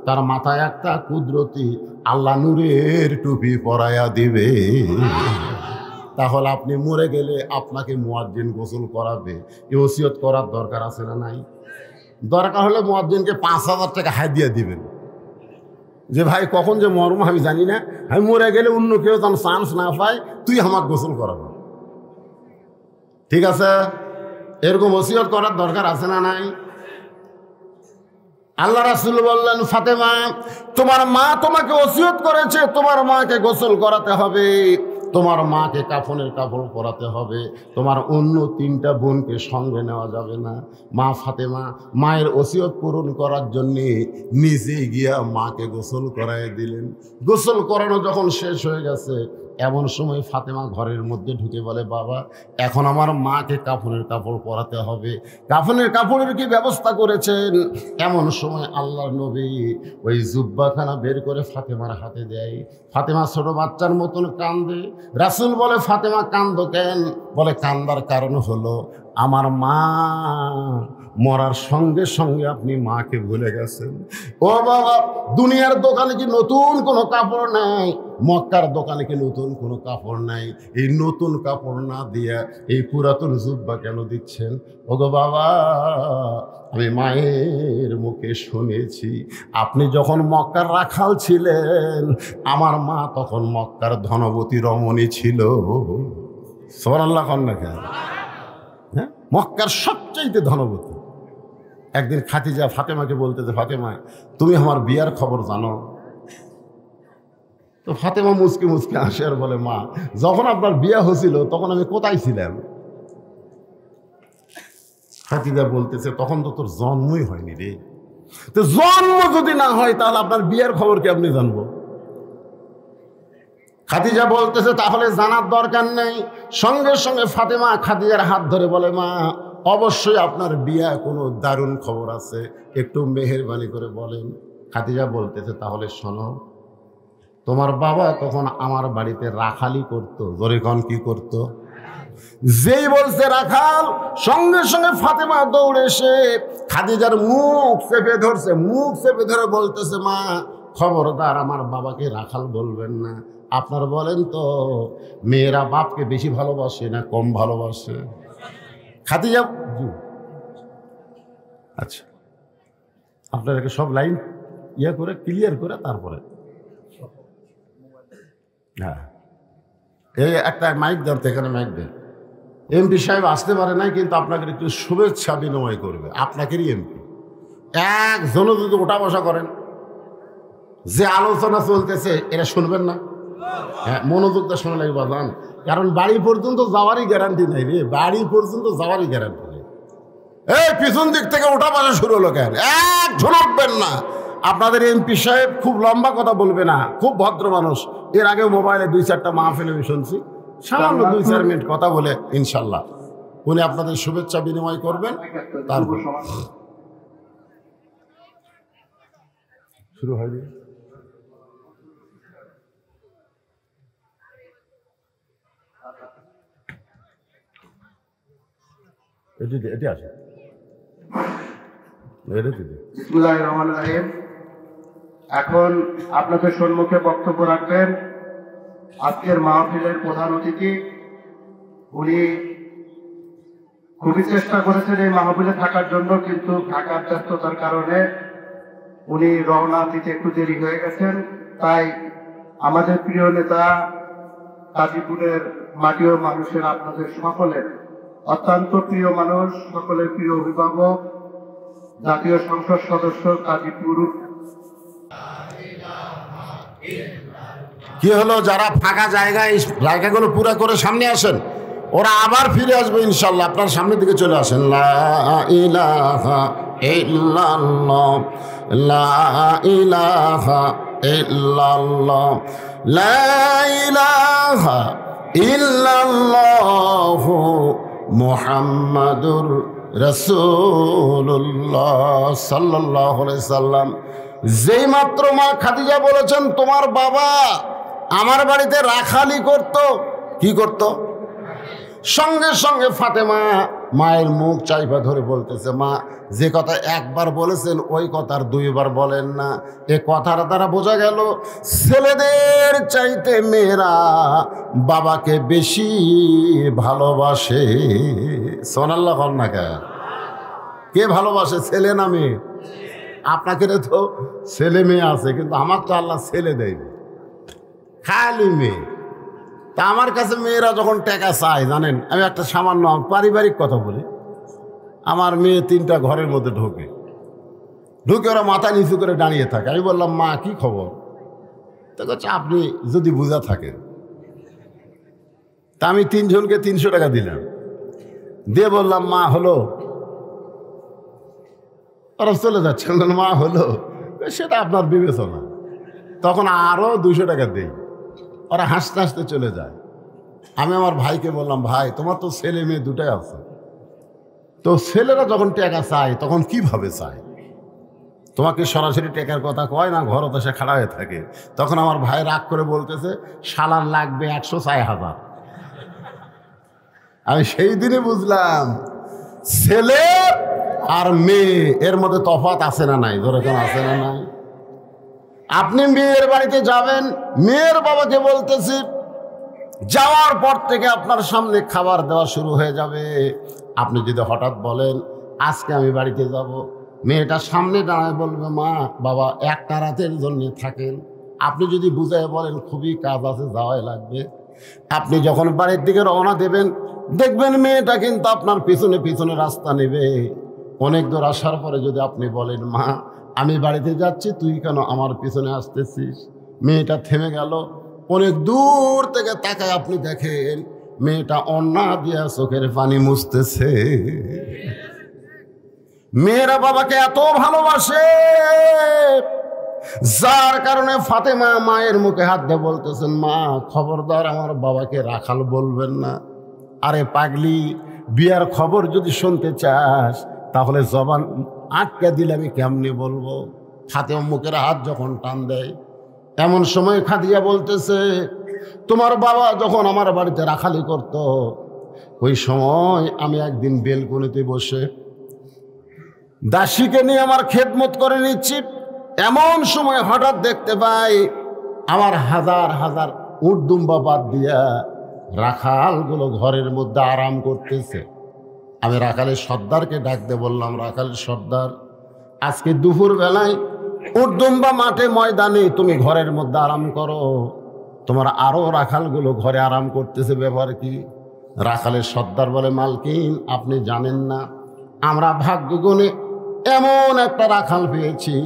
তার মাথায় একটা কুদরতি আল্লাহ নূরের টুপি পরায়া দিবে। তাহলে আপনি মরে গেলে আপনাকে মুয়াজ্জিন গোসল করাবে, এই ওসিয়ত করার দরকার আছে না নাই? দরকার হলে মুয়াজ্জিনকে 5000 টাকা হাদিয়া দিবেন, যে ভাই কখন যে মরম আমি জানি না, আমি মরে গেলে অন্য কেউ যেন চান্স না পায়, তুই আমাকে গোসল করাবো। ঠিক আছে? এরকম ওসিয়ত করার দরকার আছে না নাই? আল্লাহ রাসূল বললেন, ফাতেমা, তোমার মা তোমাকে ওসিয়ত করেছে, তোমার মাকে গোসল করাতে হবে, তোমার মাকে কাফনের কাপড় পরাতে হবে, তোমার অন্য 3টা বোনকে সঙ্গে নেওয়া যাবে না। মা ফাতেমা মায়ের ওসিয়ত পূরণ করার জন্যে নিজে গিয়া মাকে গোসল করায় দিলেন। গোসল করানো যখন শেষ হয়ে গেছে, এমন সময় ফাতেমা ঘরের মধ্যে ঢুকে বলে, বাবা, এখন আমার মাকে কাফনের কাপড় পরাতে হবে, কাফনের কাপড়ের কি ব্যবস্থা করেছেন? এমন সময় আল্লাহর নবী ওই জুব্বাখানা বের করে ফাতেমার হাতে দেয়। ফাতেমা ছোট বাচ্চার মতন কান্দে। রাসূল বলে, ফাতেমা কান্দো কেন? বলে, কান্দার কারণ হলো আমার মা মরার সঙ্গে সঙ্গে আপনি মাকে ভুলে গেছেন। ও বাবা, দুনিয়ার দোকানে কি নতুন কোনো কাপড় নাই? মক্কার দোকানে কি নতুন কোনো কাপড় নাই? এই নতুন কাপড় না দিয়া এই পুরাতন জুব্বা কেন দিচ্ছেন? ওগো বাবা, আমি মায়ের মুখে শুনেছি, আপনি যখন মক্কার রাখাল ছিলেন, আমার মা তখন মক্কার ধনবতী রমণী ছিল। সুবহানাল্লাহ কন্যা কেন? হ্যাঁ, মক্কার সবচাইতে ধনবতী। একদিন খাদিজা ফাতেমাকে বলতেছে, ফাতেমা, তুমি আমার বিয়ার খবর জানো? তো ফাতেমা মুচকি মুচকি আসে আর বলে, মা, যখন আপনার বিয়া হয়েছিল তখন আমি কোথায় ছিলাম? খাদিজা বলতেছে, তখন তো তোর জন্মই হয়নি রে। তো জন্ম যদি না হয় তাহলে আপনার বিয়ের খবর কি আপনি জানবো? খাদিজা বলতেছে, তাহলে জানার দরকার নেই। সঙ্গে সঙ্গে ফাতেমা খাদিজার হাত ধরে বলে, মা, অবশ্যই আপনার বিয়া কোনো দারুণ খবর আছে, একটু মেহেরবানি করে বলেন। খাদিজা বলতেছে, তাহলে শোনো, তোমার বাবা তখন আমার বাড়িতে রাখালি করতো। জোরে কন, কি করতো? যেই বলছে রাখাল, সঙ্গে সঙ্গে ফাতেমা দৌড়ে এসে খাদিজার মুখ চেপে ধরছে। মুখ চেপে ধরে বলতেছে, মা খবরদার আমার বাবাকে রাখাল বলবেন না। আপনার বলেন তো, মেয়েরা বাপকে বেশি ভালোবাসে না কম ভালোবাসে? খাদিজা, আচ্ছা আপনাদেরকে সব লাইন করে ক্লিয়ার করে তারপরে, হ্যাঁ এই একটা মাইক দেন তো, এখানে মাইক দেন। এমপি সাহেব আসতে পারে নাই, কিন্তু আপনাকে একটু শুভেচ্ছা বিনিময় করবে, আপনাকেরই এমপি। একজনও যদি ওঠা বসা করেন, যে আলোচনা চলতেছে এটা শুনবেন না? হ্যাঁ, মনোযোগটা শোনা লাগবে বাজান, কারণ বাড়ি পর্যন্ত যাওয়ারই গ্যারান্টি নাই রে, বাড়ি পর্যন্ত যাওয়ারই গ্যারান্টি নেই। এই পিছন দিক থেকে ওঠা বসা শুরু হলো কেন? একজন উঠবেন না। আপনাদের এমপি সাহেব খুব লম্বা কথা বলবে না, খুব ভদ্র মানুষ। এর আগে মোবাইলে 2-4টা মাহফিলে আমি শুনছি, সামান্য 2-4 মিনিট কথা বলে ইনশাল্লাহ উনি আপনাদের শুভেচ্ছা বিনিময় করবেন। তারপর শুরু হয়নি। এটি আসে, বিসমিল্লাহির রহমানির রহিম। এখন আপনাদের সম্মুখে বক্তব্য রাখবেন আজকের মাহফিলের প্রধান অতিথি। উনি খুবই চেষ্টা করেছেন এই মাহফিলে থাকার জন্য, কিন্তু ঢাকার ব্যস্ততার কারণে উনি রওনা দিতে একটু দেরি হয়ে গেছেন। তাই আমাদের প্রিয় নেতা, গাজীপুরের মাটি ও মানুষের, আপনাদের সকলের অত্যন্ত প্রিয় মানুষ, সকলের প্রিয় অভিভাবক, জাতীয় সংসদ সদস্য গাজীপুর। কি হলো, যারা ফাঁকা জায়গাগুলো পুরো করে সামনে আসেন, ওরা আবার ফিরে আসবে ইনশাল্লাহ। আপনার সামনের দিকে চলে আসেন। লা ইলাহা ইল্লাল্লাহ, লা ইলাহা ইল্লাল্লাহ, লা ইলাহা ইল্লাল্লাহ মুহাম্মাদুর রাসূলুল্লাহ সাল্লাল্লাহু আলাইহি সাল্লাম। যেই মাত্র মা খাদিজা বলেছেন, তোমার বাবা আমার বাড়িতে রাখালি করত, কি করত? সঙ্গে সঙ্গে ফাতেমা মায়ের মুখ চাইপা ধরে বলতেছে, মা যে কথা একবার বলেছেন ওই কথার 2বার বলেন না। এ কথার দ্বারা বোঝা গেল ছেলেদের চাইতে মেয়েরা বাবাকে বেশি ভালোবাসে। সোনাল্লাহ কর না, কে ভালোবাসে, ছেলে না মেয়ে? আপনাকে তো ছেলে মেয়ে আছে, কিন্তু আমার তো আল্লাহ ছেলে দেয়নি, খালি মেয়ে। তা আমার কাছে মেয়েরা যখন টাকা চায়, জানেন, আমি একটা সামান্য পারিবারিক কথা বলি। আমার মেয়ে 3টা ঘরের মধ্যে ঢুকে ওরা মাথা নিচু করে দাঁড়িয়ে থাকে। আমি বললাম, মা কি খবর? তো বলছে, আপনি যদি বুঝা থাকেন। তা আমি 3 জনকে 300 টাকা দিলাম, দিয়ে বললাম, মা হলো? ওরা চলে যাচ্ছে। মা হলো, সেটা আপনার বিবেচনা। তখন আরও 200 টাকা দিই, ওরা হাসতে হাসতে চলে যায়। আমি আমার ভাইকে বললাম, ভাই তোমার তো ছেলে মেয়ে 2টাই আছে, তো ছেলেরা যখন টাকা চায় তখন কিভাবে চায়? তোমাকে সরাসরি টাকার কথা কয় না, ঘরত এসে খাড়া হয়ে থাকে। তখন আমার ভাই রাগ করে বলতেছে, শালার লাগবে 100, 4,000। আমি সেই দিনে বুঝলাম ছেলে আর মেয়ে এর মধ্যে তফাৎ আছে না নাই? যেরকম আছে না নাই? আপনি মেয়ের বাড়িতে যাবেন, মেয়ের বাবাকে বলতেছি, যাওয়ার পর থেকে আপনার সামনে খাবার দেওয়া শুরু হয়ে যাবে। আপনি যদি হঠাৎ বলেন আজকে আমি বাড়িতে যাব, মেয়েটা সামনে দাঁড়ায় বলবে, মা বাবা একটা রাতের জন্য থাকেন। আপনি যদি বুঝায় বলেন খুবই কাজ আছে, যাওয়াই লাগবে, আপনি যখন বাড়ির দিকে রওনা দেবেন, দেখবেন মেয়েটা কিন্তু আপনার পিছনে পিছনে রাস্তা নেবে। অনেক দূর আসার পরে যদি আপনি বলেন, মা আমি বাড়িতে যাচ্ছি, তুই কেন আমার পিছনে আসতেছিস? মেয়েটা থেমে গেল। অনেক দূর থেকে তাকায় আপনি দেখেন মেয়েটা অন্না দিয়া চোখের পানি মুছতেছে। মেয়েরা বাবাকে এত ভালোবাসে, যার কারণে ফাতেমা মায়ের মুখে হাত দিয়ে বলতেছেন, মা খবরদার আমার বাবাকে রাখাল বলবেন না। আরে পাগলি, বিয়ার খবর যদি শুনতে চাস তাহলে জবান আটকে দিলে আমি কেমনি বলবো। ফাতেমা মুখের হাত যখন টান দেয়, এমন সময় খাদিজা বলতেছে, তোমার বাবা যখন আমার বাড়িতে রাখালি করত, ওই সময় আমি একদিন বেলকনিতে বসে দাসীকে নিয়ে আমার খেদমত করে নিচ্ছি। এমন সময় হঠাৎ দেখতে পাই আমার হাজার হাজার উটদুম্বা বাদ দিয়া রাখালগুলো ঘরের মধ্যে আরাম করতেছে। আমি রাখালের সর্দারকে ডাকতে বললাম, রাখালের সর্দার, আজকে দুপুর বেলায় উটদুম্বা মাঠে ময়দানে তুমি ঘরের মধ্যে আরাম করো, তোমার আরো রাখালগুলো ঘরে আরাম করতেছে, ব্যাপার কি? রাখালের সর্দার বলে, মালকিন আপনি জানেন না, আমরা ভাগ্যগুণে এমন একটা রাখাল পেয়েছি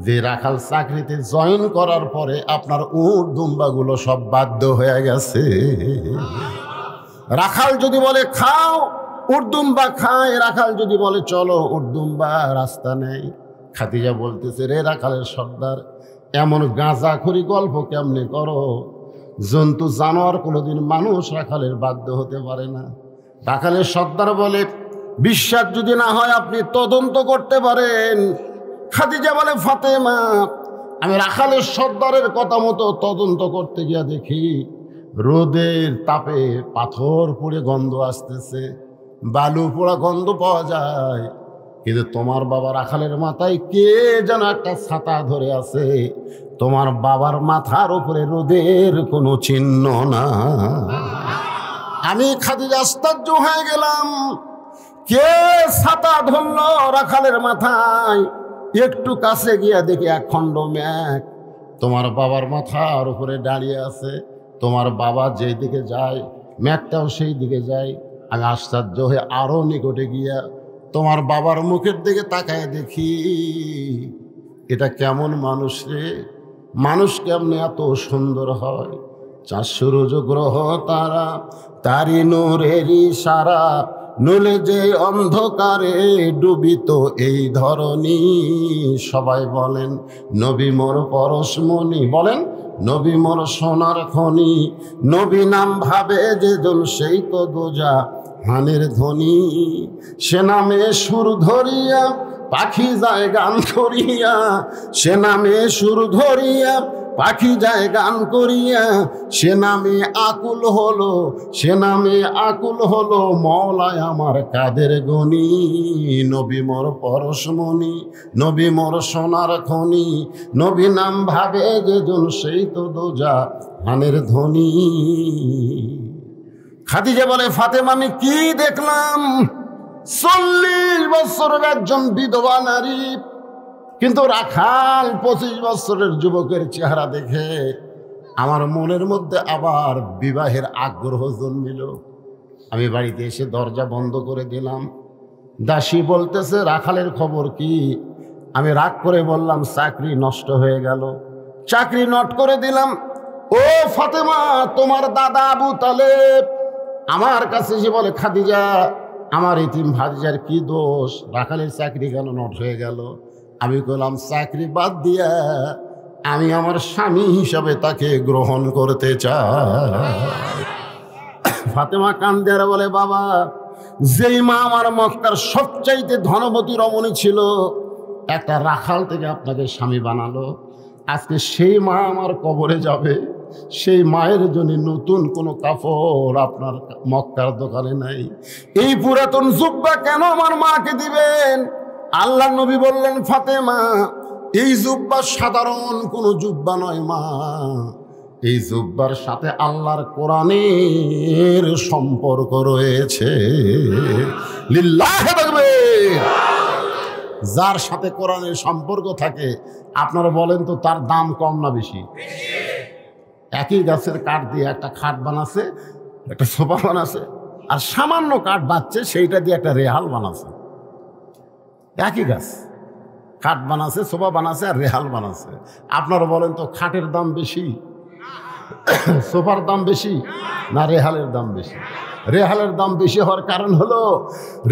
যে রাখাল চাকরিতে জয়েন করার পরে আপনার উট দুম্বাগুলো সব বাধ্য হয়ে গেছে। রাখাল যদি বলে খাও, উট দুম্বা খায়। রাখাল যদি বলে চলো, উট দুম্বা রাস্তা নেই। খাদিজা বলতেছে, রে রাখালের সর্দার, এমন গাঁজাখুরি গল্প কেমনে করো? জন্তু জানোয়ার কোনোদিন মানুষ রাখালের বাধ্য হতে পারে না। রাখালের সর্দার বলে, বিশ্বাস যদি না হয় আপনি তদন্ত করতে পারেন। খাদিজা বলে, ফাতেমা, আমি রাখালের সর্দারের কথা মতো তদন্ত করতে গিয়া দেখি রোদের তাপে পাথর পুড়ে গন্ধ আসতেছে, বালু পোড়া গন্ধ পাওয়া যায়, কিন্তু তোমার বাবা রাখালের মাথায় কে যেন একটা ছাতা ধরে আছে, তোমার বাবার মাথার উপরে রোদের কোনো চিহ্ন না। আমি খাদিজা আশ্চর্য হয়ে গেলাম, কে ছাতা ধরল রাখালের মাথায়? একটু কাছে গিয়া দেখি এক খণ্ড মেঘ তোমার বাবার মাথার উপরে দাঁড়িয়ে আছে। তোমার বাবা যেই দিকে যায় মেঘটাও সেই দিকে যায়। আমি আশ্চর্য হয়ে আরো নিকটে গিয়া তোমার বাবার মুখের দিকে তাকায় দেখি, এটা কেমন মানুষ রে? মানুষ কেমনে এত সুন্দর হয়? 400 রোজ গ্রহ তারা, তারি নূরেরই সারা, নলে যে অন্ধকারে ডুবিত এই ধরনী। সবাই বলেন নবী মোর পরশমণি, বলেন নবী মোর সোনার খনি, নবী নাম ভাবে যে জন সেই তো দোজা হানের ধ্বনি। সে নামে সুর ধরিয়া পাখি যায় গান করিয়া, সে নামে সুর ধরিয়া পাখি যায় গান করিয়া, সে নামে আকুল হলো, সে নামে আকুল হলো মওলায় আমার কাদের গনি। নবী মোর পরশমণি, নবী মোর সোনার খনি, নবী নাম ভাবে যে জন সেই তো দোজা হানের ধ্বনি। খাদিজা বলে, ফাতেমা আমি কি দেখলাম? 40 বছরের একজন বিধবা নারী, কিন্তু রাখাল 25 বছরের যুবকের চেহারা দেখে আমার মনের মধ্যে আবার বিবাহের আগ্রহ জন্মিল। আমি বাড়িতে এসে দরজা বন্ধ করে দিলাম। দাসী বলতেছে, রাখালের খবর কি? আমি রাগ করে বললাম, চাকরি নষ্ট হয়ে গেল। চাকরি নট করে দিলাম। ও ফাতেমা, তোমার দাদা আবু তালেব আমার কাছে এসে বলে, খাদিজা, আমার ইতিম ভাতিজার কি দোষ? রাখালের চাকরি কেন নট হয়ে গেল? আমি বললাম, চাকরি বাদ দিয়া আমি আমার স্বামী হিসাবে তাকে গ্রহণ করতে চাই। ফাতেমা কান্দে আর বলে, বাবা, যেই মা আমার মক্কার সবচাইতে ধনবতী রমণী ছিল, একটা রাখাল থেকে আপনাকে স্বামী বানালো, আজকে সেই মা আমার কবরে যাবে, সেই মায়ের জন্য নতুন কোনো কাপড় আপনার মক্কার দোকানে নাই। এই পুরাতন জুব্বা কেন আমার মাকে দিবেন? আল্লাহ নবী বললেন, ফাতেমা, এই জুব্বা সাধারণ কোনো জুব্বা নয় মা, এই জুব্বার সাথে আল্লাহর কোরআনের সম্পর্ক রয়েছে। লিল্লাহি তাকবীর। যার সাথে কোরআনের সম্পর্ক থাকে, আপনারা বলেন তো তার দাম কম না বেশি? একই গাছের কাঠ দিয়ে একটা খাট বানাচ্ছে, একটা সোফা বানাচ্ছে, আর সামান্য কাঠ বাচ্ছে সেইটা দিয়ে একটা রেহাল বানাচ্ছে। একই গাছ, খাট বানাচ্ছে, সোফা বানাচ্ছে, আর রেহাল বানাচ্ছে। আপনারা বলেন তো খাটের দাম বেশি, সোফার দাম বেশি, না রেহালের দাম বেশি? রেহালের দাম বেশি হওয়ার কারণ হলো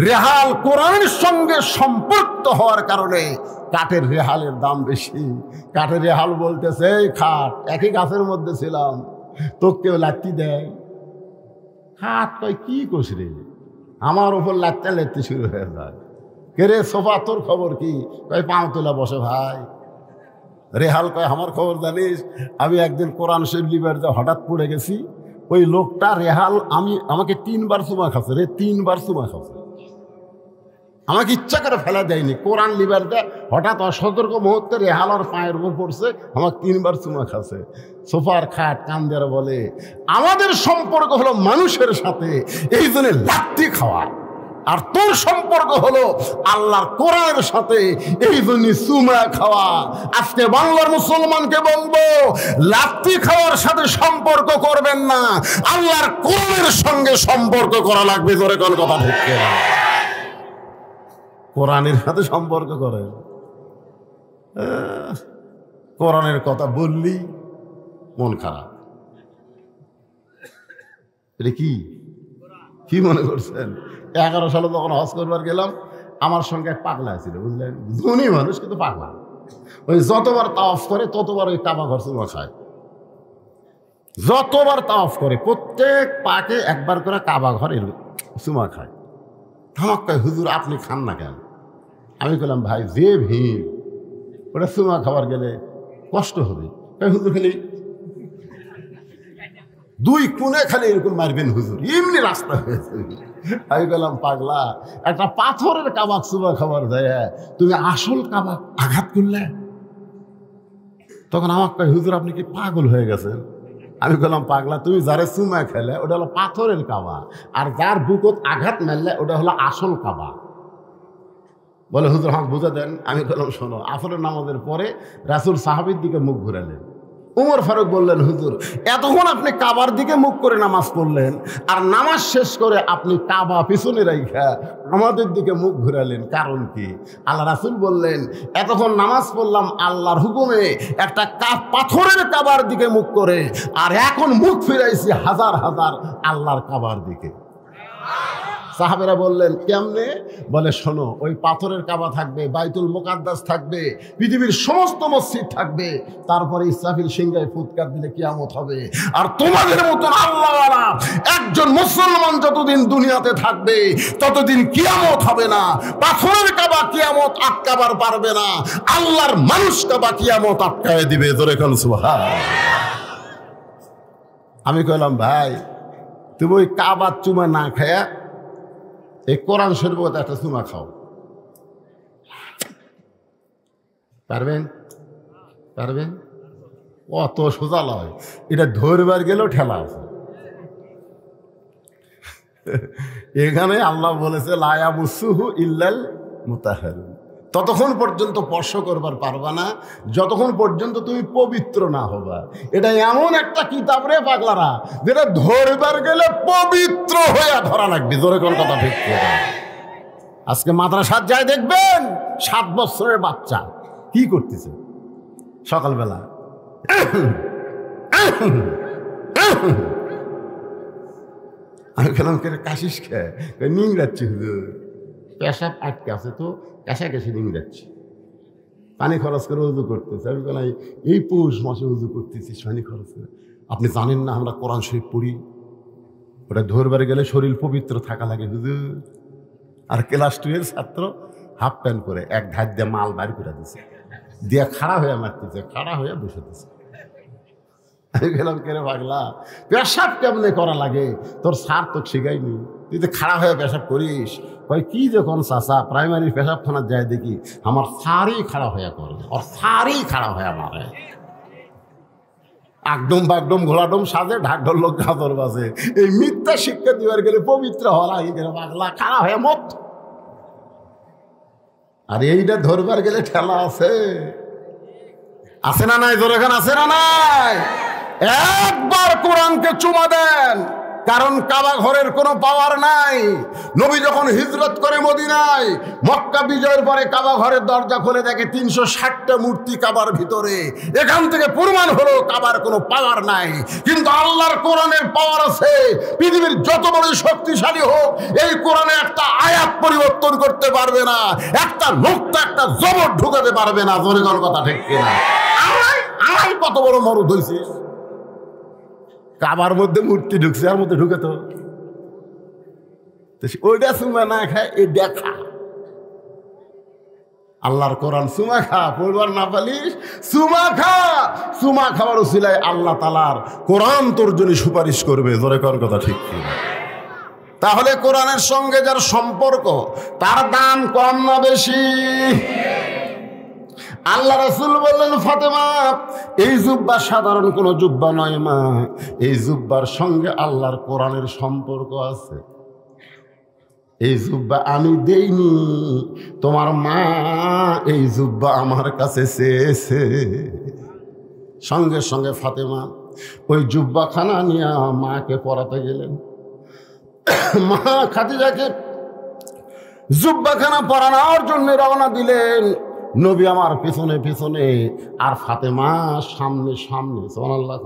রেহাল কোরআনের সঙ্গে সম্পৃক্ত হওয়ার কারণে কাঠের রেহালের দাম বেশি। কাঠের রেহাল বলতেছে, এই খাট একই গাছের মধ্যে ছিলাম, তো কেউ লাঠি দেয়। খাট কয় কি কোষ রে, আমার উপর লাত্তে লেত্তে শুরু হয়ে যায়। কে রে সোফা, তোর খবর কি? কয় পাও তোলা বসে ভাই। রেহাল কয় আমার খবর জানিস? আমি একদিন কোরআন শরীফ লিবার যা হঠাৎ পড়ে গেছি, ওই লোকটা রেহাল আমাকে 3 বার চুমা খাচ্ছে রে, 3 বার চুমা খাচ্ছে। আমাকে ইচ্ছা করে ফেলা দেয়নি, কোরআন লিবার দেয় হঠাৎ অসতর্ক মুহূর্তে রেহাল আর পায়ের উপর পড়ছে, আমাকে 3 বার চুমা খাচ্ছে। সোফার খাট কান্দের বলে আমাদের সম্পর্ক হলো মানুষের সাথে, এই জন্য লাত্তি খাওয়া। আর তোর সম্পর্ক হলো আল্লাহর কোরআনের সাথে, এই জন্য চুমা খাওয়া। আজকে বাংলার মুসলমানকে বলবো, লাত্তি খাওয়ার সাথে সম্পর্ক করবেন না, আল্লাহর কোরআনের সঙ্গে সম্পর্ক করা লাগবে। জোরে কোন কথা ঠিক না? কোরআনের সাথে সম্পর্ক করে। কোরআনের কথা বললি মন খারাপ। এটা কি মনে করছেন? 11 সালে যখন হজ করবার গেলাম, আমার সঙ্গে এক পাগলা ছিল, বুঝলেন? ধনী মানুষ কিন্তু পাগলা। ওই যতবার তাওয়াফ করে ততবার ওই কাবা ঘর চুমা খায়। যতবার তাওয়াফ করে প্রত্যেক পাকে একবার করে কাবা ঘরে চুমা খায়। আমাকে কয়, হুজুর আপনি খান না কেন? আমি বললাম, ভাই যে ভিড়, ওটা চুমা খাবার গেলে কষ্ট হবে। হুজুর খালি 2 কোণে খালি এরকম মারবেন হুজুর, এমনি রাস্তা হয়েছে। আমি বললাম, পাগলা, একটা পাথরের কাবাক চুমা খাবার যায়, তুমি আসল কাবাক আঘাত করলে? তখন আমাকে কয়, হুজুর আপনি কি পাগল হয়ে গেছেন? আমি বললাম, পাগলা, তুমি যারে চুমা খেলে ওটা হলো পাথরের কাবা, আর যার বুকত আঘাত মারলে ওটা হলো আসল কাবা। বলে, হুজুর আমাকে বুঝা দেন। আমি বললাম, শোনো, আসরের নামাজের পরে রাসূল সাহাবীর দিকে মুখ ঘুরালেন। উমর ফারুক বললেন, হুজুর এতক্ষণ আপনি কাবার দিকে মুখ করে নামাজ পড়লেন, আর নামাজ শেষ করে আপনি কাবা পিছনে রাইখা আমাদের দিকে মুখ ঘুরালেন, কারণ কি? আল্লাহ রাসূল বললেন, এতক্ষণ নামাজ পড়লাম আল্লাহর হুকুমে একটা পাথরের কাবার দিকে মুখ করে, আর এখন মুখ ফিরাইছি হাজার হাজার আল্লাহর কাবার দিকে। সাহাবেরা বললেন, কেমনে? বলে, শোনো, ওই পাথরের কাবা থাকবে, বাইতুল মুকাদ্দাস থাকবে, পৃথিবীর সমস্ত মসজিদ থাকবে, তারপরে ইসরাফিল সিংহায় ফুৎকার দিলে কিয়ামত হবে। আর তোমাদের মতন আল্লাহওয়ালা একজন মুসলমান যতদিন দুনিয়াতে থাকবে ততদিন কিয়ামত হবে না। পাথরের কাবা কিয়ামত আটকাবার পারবে না, আল্লাহর মানুষ কাবা কিয়ামত আটকায় দিবে। জোরে বল সুবহানাল্লাহ। আমি কইলাম, ভাই তুমি ওই কাবার চুমা না খায়া এই কোরআন শরীফ একটা চুমা খাও, পারবেন? অত সোজা লয়, এটা ধরবার গেলেও ঠেলা আছে। এখানে আল্লাহ বলেছে, লা ইয়ামুসুহু ইল্লাল মুতাহহারুন। ততক্ষণ পর্যন্ত স্পর্শ করবার পারবা না যতক্ষণ পর্যন্ত তুমি পবিত্র না হবা। এটা এমন একটা কিতাব রে পাগলারা, যেটা ধরবার গেলে পবিত্র হয়ে ধরা লাগবে। জোরে কোন কথা ঠিক করে? আজকে মাদ্রাসার যায় দেখবেন 7 বছরের বাচ্চা কি করতেছে সকালবেলা, আমি খেলাম কে কাশিস খেয়ে নিংড়াচ্ছি, হুজুর পেশাব আটকে আছে তো কাশাকাশি নিংড়াচ্ছি, পানি খরচ করে উজু করতেছে। আমি বললাম, এই পৌষ মাসে উজু করতেছিস পানি খরচ করে? আপনি জানেন না আমরা কোরআন শরীফ পড়ি, ওটা ধরবার গেলে শরীর পবিত্র থাকা লাগে হুজুর। আর ক্লাস 2 এর ছাত্র হাফ প্যান্ট করে এক ধার দিয়ে মাল বাড়ি করে দিছে, দিয়ে খাড়া হয়ে মারতেছে, খাড়া হয়ে বসে দিছে। আমি গেলাম, কেন পাগলা, পেশাব কেমনে করা লাগে তোর স্যার তো শিখাইনি, তুই তো খাড়া হয়ে পেশাব করিস? কয়, কি যখন চাষা প্রাইমারি পেশাবখানার যায় দেখি আমার স্যারই খাড়া হয়ে করে, ওর স্যারই খাড়া হয়ে মারে, একদম বাগডম ঘোলাডম সাজে ঢাকঢোল লোক গাদর বাজে। এই মিথ্যা শিক্ষা দিবার গেলে পবিত্র হওয়া লাগে কেন পাগলা? খাড়া হয়ে মত। আর এইটা ধরবার গেলে ঠেলা আছে না নাই? জোরে খান, আছে না নাই? একবার কোরআনকে চুমা দেন, কারণ কাবা ঘরের কোনো পাওয়ার নাই। নবী যখন হিজরত করে মদিনায়, মক্কা বিজয়ের পরে কাবা ঘরের দরজা খুলে দেখে 360টা মূর্তি কাবার ভিতরে। এখান থেকে প্রমাণ হলো কাবার কোনো পাওয়ার নাই, কিন্তু আল্লাহর কোরআনের পাওয়ার আছে। পৃথিবীর যত বড় শক্তিশালী হোক, এই কোরআনে একটা আয়াত পরিবর্তন করতে পারবে না, একটা নোক্তা, একটা জবর ঢুকাতে পারবে না। জোরে কোন কথা ঠিক কিনা? আড়াই কত বড় মরদ হয়েছে, কাবার মধ্যে মূর্তি ঢুকছে, আর মধ্যে ঢুকে তো ওইটা চুমা না খায় এই দেখা। আল্লাহর কোরআন চুমা খা, পড়বার না পালিস চুমা খা। চুমা খাওয়ার উসিলায় আল্লাহ তাআলার কোরআন তোর জন্য সুপারিশ করবে। জোরে কর কথা ঠিক কি? তাহলে কোরআনের সঙ্গে যার সম্পর্ক তার দাম কম না বেশি? আল্লাহ রাসূল বললেন, ফাতেমা এই জুব্বা সাধারণ কোনো জুব্বা নয় মা, এই জুব্বার সঙ্গে আল্লাহর কোরআনের সম্পর্ক আছে। এই জুব্বা আমি দেইনি, তোমার মা এই জুব্বা আমার কাছে চেয়েছে। সঙ্গে সঙ্গে ফাতেমা ওই জুব্বাখানা নিয়ে মাকে পরাতে গেলেন। মা খাদিজাকে জুব্বাখানা পরানোর জন্য রওনা দিলেন। নবী আমার পিছনে পিছনে, আর ফাতেমা সামনে সামনে। সুবহানাল্লাহ।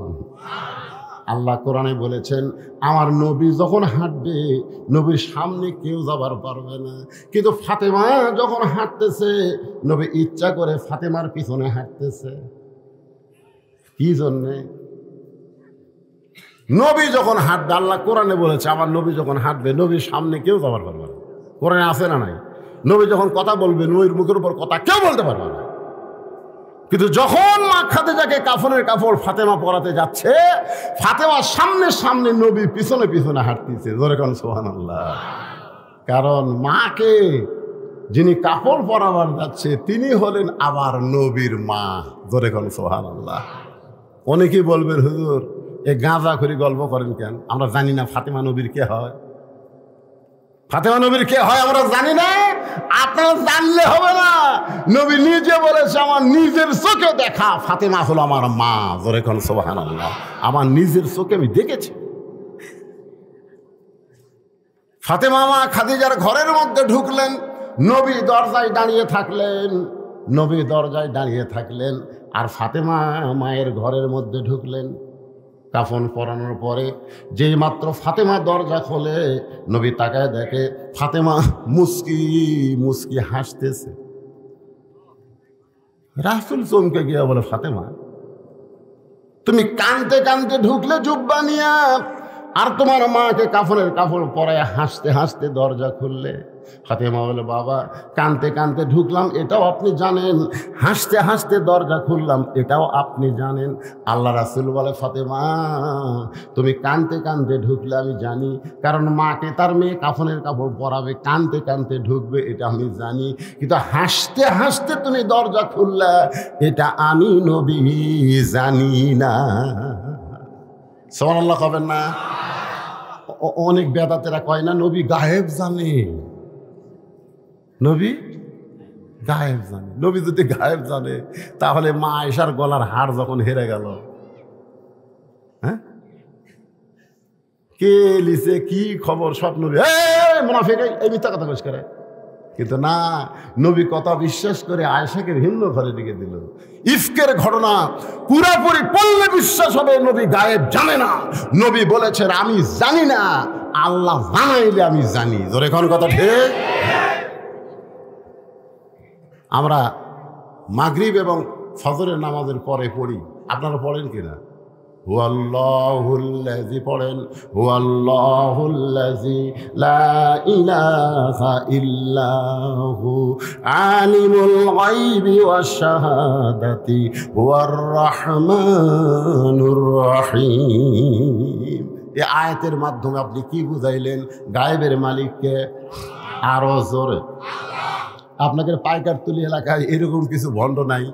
আল্লাহ কোরআনে বলেছেন, আমার নবী যখন হাঁটবে নবীর সামনে কেউ যাবার পারবে না। কিন্তু ফাতেমা যখন হাঁটতেছে নবী ইচ্ছা করে ফাতেমার পিছনে হাঁটতেছে। কি জন্যে? নবী যখন হাঁটবে, আল্লাহ কোরআনে বলেছে আমার নবী যখন হাঁটবে নবীর সামনে কেউ যাবার পারবে না। কোরআনে আছে না নাই? নবী যখন কথা বলবে নবীর মুখের উপর কথা কেউ বলতে পারবে না। কিন্তু যখন মা খাদিজাকে কাফনের কাপড় ফাতেমা পরাতে যাচ্ছে, ফাতেমার সামনে সামনে নবী পিছনে পিছনে হাঁটতেছে। জোরে কোন সুবহানাল্লাহ। কারণ মাকে যিনি কাপড় পরাবার যাচ্ছে তিনি হলেন আবার নবীর মা। জোরে কোন সুবহানাল্লাহ। অনেকেই বলবেন, হুজুর এ গাঁজা করে গল্প করেন কেন? আমরা জানি না ফাতেমা নবীর কে হয়। ফাতেমা নবীর কে হয় আমরা জানি না। আপনারা জানলে হবে না। নবী নিজে বলেছে আমার নিজের চোখে দেখা ফাতেমা হলো আমার মা। জোরে কোন সুবহানাল্লাহ। আমার নিজের চোখে আমি দেখেছি। ফাতেমা মা খাদিজার ঘরের মধ্যে ঢুকলেন, নবী দরজায় দাঁড়িয়ে থাকলেন। নবী দরজায় দাঁড়িয়ে থাকলেন আর ফাতেমা মায়ের ঘরের মধ্যে ঢুকলেন। কাফন পরানোর পরে যেই মাত্র ফাতেমা দরজা খোলে নবী তাকায় দেখে ফাতেমা মুস্কি মুস্কি হাসতেছে। রাসূল চমকে গিয়ে বলে, ফাতেমা তুমি কানতে কানতে ঢুকলে জুব্বা নিয়া, আর তোমার মাকে কাফনের কাপড় পরায় হাসতে হাসতে দরজা খুললে। ফাতেমা বলে, বাবা কানতে কানতে ঢুকলাম এটাও আপনি জানেন, হাসতে হাসতে দরজা খুললাম এটাও আপনি জানেন। আল্লাহ রাসূল বলে, ফাতেমা তুমি কানতে কানতে ঢুকলে আমি জানি, কারণ মাকে তার মেয়ে কাফনের কাপড় পরাবে, কানতে কানতে ঢুকবে এটা আমি জানি। কিন্তু হাসতে হাসতে তুমি দরজা খুললা এটা আমি নবী জানি না। সুবহানাল্লাহ কবেন না? অনেক বেদাতেরা কয় না নবী গায়েব জানে। নবী গায়েব জানে। নবী যদি গায়েব জানে তাহলে মা আয়েশার গলার হাড় যখন হেরে গেল, হ্যাঁ কে লিছে কি খবর সব নবী মুনাফিক এই মিথ্যা কথা কইস করে। কিন্তু না, নবী কথা বিশ্বাস করে আয়েশাকে ভিন্ন ঘরে রেখে দিল। ইফকের ঘটনা পুরাপুরি পড়লে বিশ্বাস হবে নবী গায়েব জানে না। নবী বলেছেন আমি জানি না, আল্লাহ জানাইলে আমি জানি। জোরে কোন কথা ঠিক? আমরা মাগরিব এবং ফজরের নামাজের পরে পড়ি, আপনারা পড়েন কিনা? হুয়াল্লাহুল্লাযী পড়েন, হুয়াল্লাহুল্লাযী লা ইলাহা ইল্লাহু আলিমুল গায়বি ওয়াশ শাহাদাতি হুয়ার রাহমানুর রহিম। এই আয়াতের মাধ্যমে আপনি কি বুঝাইলেন? গায়েবের মালিককে। আরো জোরে। আপনাদের পাইকারতুলি এলাকায় এরকম কিছু ভণ্ড নাই?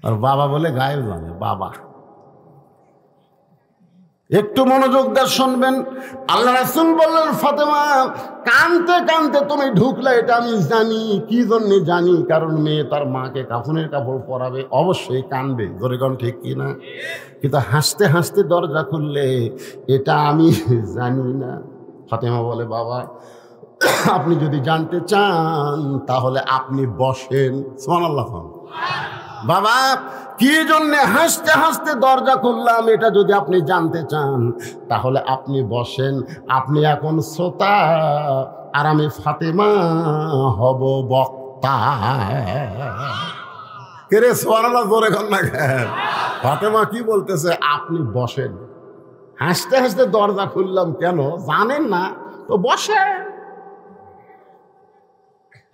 আর বাবা বলে গায়েব জানে। বাবা একটু মনোযোগ দিয়ে শুনবেন। আল্লাহ রাসূল বললেন, ফাতেমা কানতে কানতে তুমি ঢুকলে এটা আমি জানি। কি জন্য জানি? কারণ মেয়ে তার মাকে কাফনের কাপড় পরাবে, অবশ্যই কানবে। জোরে কোন ঠিক কিনা? কিন্তু হাসতে হাসতে দরজা খুললে এটা আমি জানি না। ফাতেমা বলে, বাবা আপনি যদি জানতে চান তাহলে আপনি বসেন। সুবহানাল্লাহ। বাবা কি জন্য হাসতে হাসতে দরজা খুললাম এটা যদি আপনি জানতে চান তাহলে আপনি বসেন। আপনি এখন শ্রোতা আর আমি ফাতেমা হব বক্তা। কে রে সুবহানাল্লাহ জোরে কর না কেন? ফাতেমা কি বলতেছে? আপনি বসেন। হাসতে হাসতে দরজা খুললাম। কেন জানেন না তো বসে।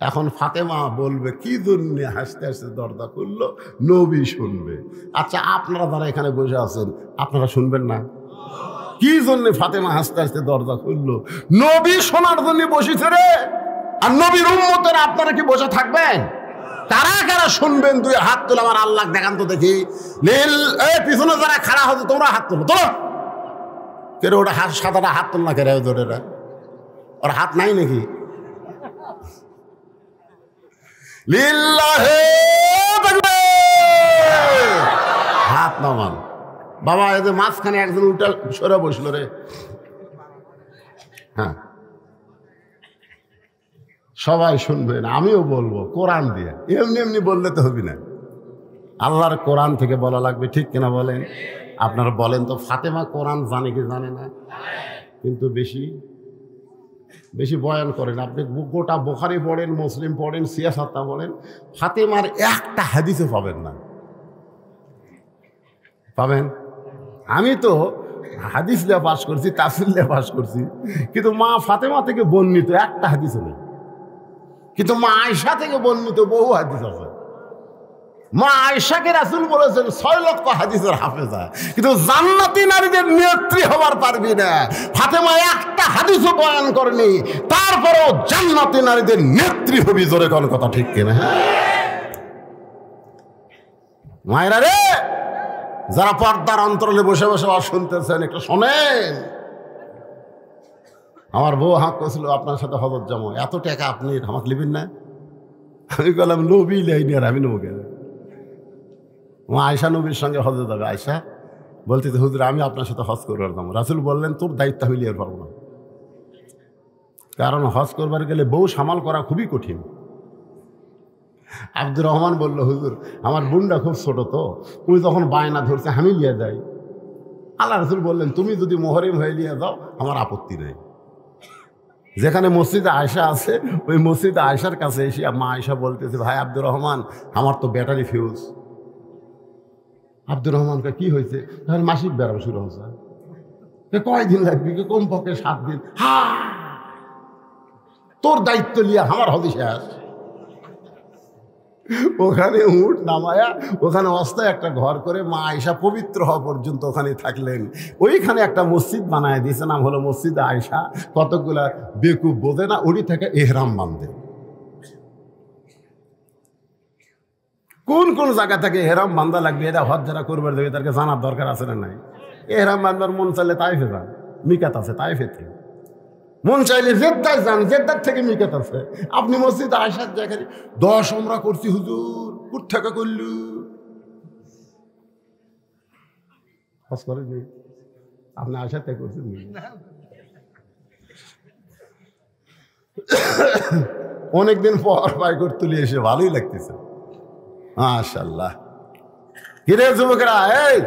এখন ফাতেমা বলবে কি জন্য হাসতে হাসতে দরজা খুললো, নবী শুনবে। আচ্ছা আপনারা যারা এখানে বসে আছেন আপনারা শুনবেন না? কি জন্য ফাতেমা হাসতে হাসতে দরজা খুললো? নবী শোনার জন্য বসেছে রে। আর নবীর উম্মতেরা আপনারা কি বসে থাকবেন? কারা কারা শুনবেন? দুই হাত তুলে আমার আল্লাহ দেখান তো দেখি। নীল এই পিছনে যারা খাড়া হতো তোমরা হাত তুলো। তোলো কেন ওটা হাত সাদাটা হাত তুল না কেন? ওর হাত নাই নাকি? লিল্লাহে তাকবীর। হাত নামান বাবা। এই যে মাঝখানে একজন উল্টা সরে বসলো রে। হ্যাঁ সবাই শুনবেন, আমিও বলবো কোরআন দিয়ে। এমনি এমনি বললে তো হবে না, আল্লাহর কোরআন থেকে বলা লাগবে। ঠিক কিনা বলেন? আপনারা বলেন তো ফাতেমা কোরআন জানে কি জানে না? কিন্তু বেশি বেশি বয়ান করেন। আপনি গোটা বুখারী পড়েন, মুসলিম পড়েন, সিয়াসাত্তা পড়েন, ফাতেমার একটা হাদিসও পাবেন না। পাবেন? আমি তো হাদিস লিয়ে পাস করছি, তাফসীর লিয়ে পাস করছি, কিন্তু মা ফাতেমা থেকে বর্ণিত একটা হাদিসও নেই। কিন্তু মা আয়েশা থেকে বর্ণিত বহু হাদিস আছে। মা আয়েশাকে রাসূল বলেছেন 6 লক্ষ হাদিসের হাফেজা, কিন্তু জান্নাতি নারীদের নেত্রী হবার পারবি না। ফাতেমা একটা হাদিসও বয়ান করেনি, তারপরেও জান্নাতি নারীদের নেত্রী হবি। জোরে কোন কথা ঠিক কিনা? মায়েরা রে, যারা পর্দার অন্তরালে বসে বসে শুনতেছেন একটু শোনেন। আমার বউ হাঁক করেছিল আপনার সাথে হজরত যাবো, এত টাকা আপনি আমাকে নেবেন না? আমি বললাম নবী লাইনি আর আমি নেবো কেন? মা আয়েশা নবীর সঙ্গে হজে যাবে। আয়েশা বলতেছে হুজুর আমি আপনার সাথে হজ করবার যাবো। রাসূল বললেন তোর দায়িত্ব আমি লিয়ে পারবো না, কারণ হজ করবার গেলে বউ সামাল করা খুবই কঠিন। আব্দুর রহমান বলল হুজুর আমার বোনটা খুব ছোট, তো উনি তখন বায়না ধরছে আমি লিয়ে যাই। আল্লাহ রাসূল বললেন তুমি যদি মোহরিম হয়ে নিয়ে যাও আমার আপত্তি নেই। যেখানে মসজিদে আয়েশা আছে ওই মসজিদে আয়েশার কাছে এসে মা আয়েশা বলতেছে ভাই আব্দুর রহমান আমার তো ব্যাটারি ফিউজ। আব্দুর রহমানকে কি হয়েছে? মাসিক ব্যায়াম শুরু হচ্ছে। কয়দিন লাগবে? কমপক্ষে 7 দিন। তোর দায়িত্ব লিয়া আমার হদি শেষ। ওখানে উঠ নামায়া ওখানে অস্থায় একটা ঘর করে মা আয়েশা পবিত্র হওয়া পর্যন্ত ওখানে থাকলেন। ওইখানে একটা মসজিদ বানায় দিয়েছে, নাম হলো মসজিদ আয়েশা। কতগুলা বেকুব বোঝে না, ওটি থেকে এহরাম বাঁধে। কোন কোন জায়গা থেকে এহরাম বান্ধা লাগবে এটা হজ যারা করবার দেবে তাদেরকে জানার দরকার আছে না নাই? এহরাম বান্ধার মন চাইলে তাইফে যান, মিকাত আছে তাইফে থেকে। মন চাইলে জেদ্দায় যান, জেদ্দার থেকে মিকাত আছে। আপনি মসজিদ আয়েশার জায়গায় 10 আমরা করছি হুজুর, কুট থেকে করলু হজ করেনি? আপনি আয়েশার থেকে করছেন? অনেকদিন পর বাইকর তুলে এসে ভালোই লাগতেছে মাশাআল্লাহ। কিরে যুবকেরা, এই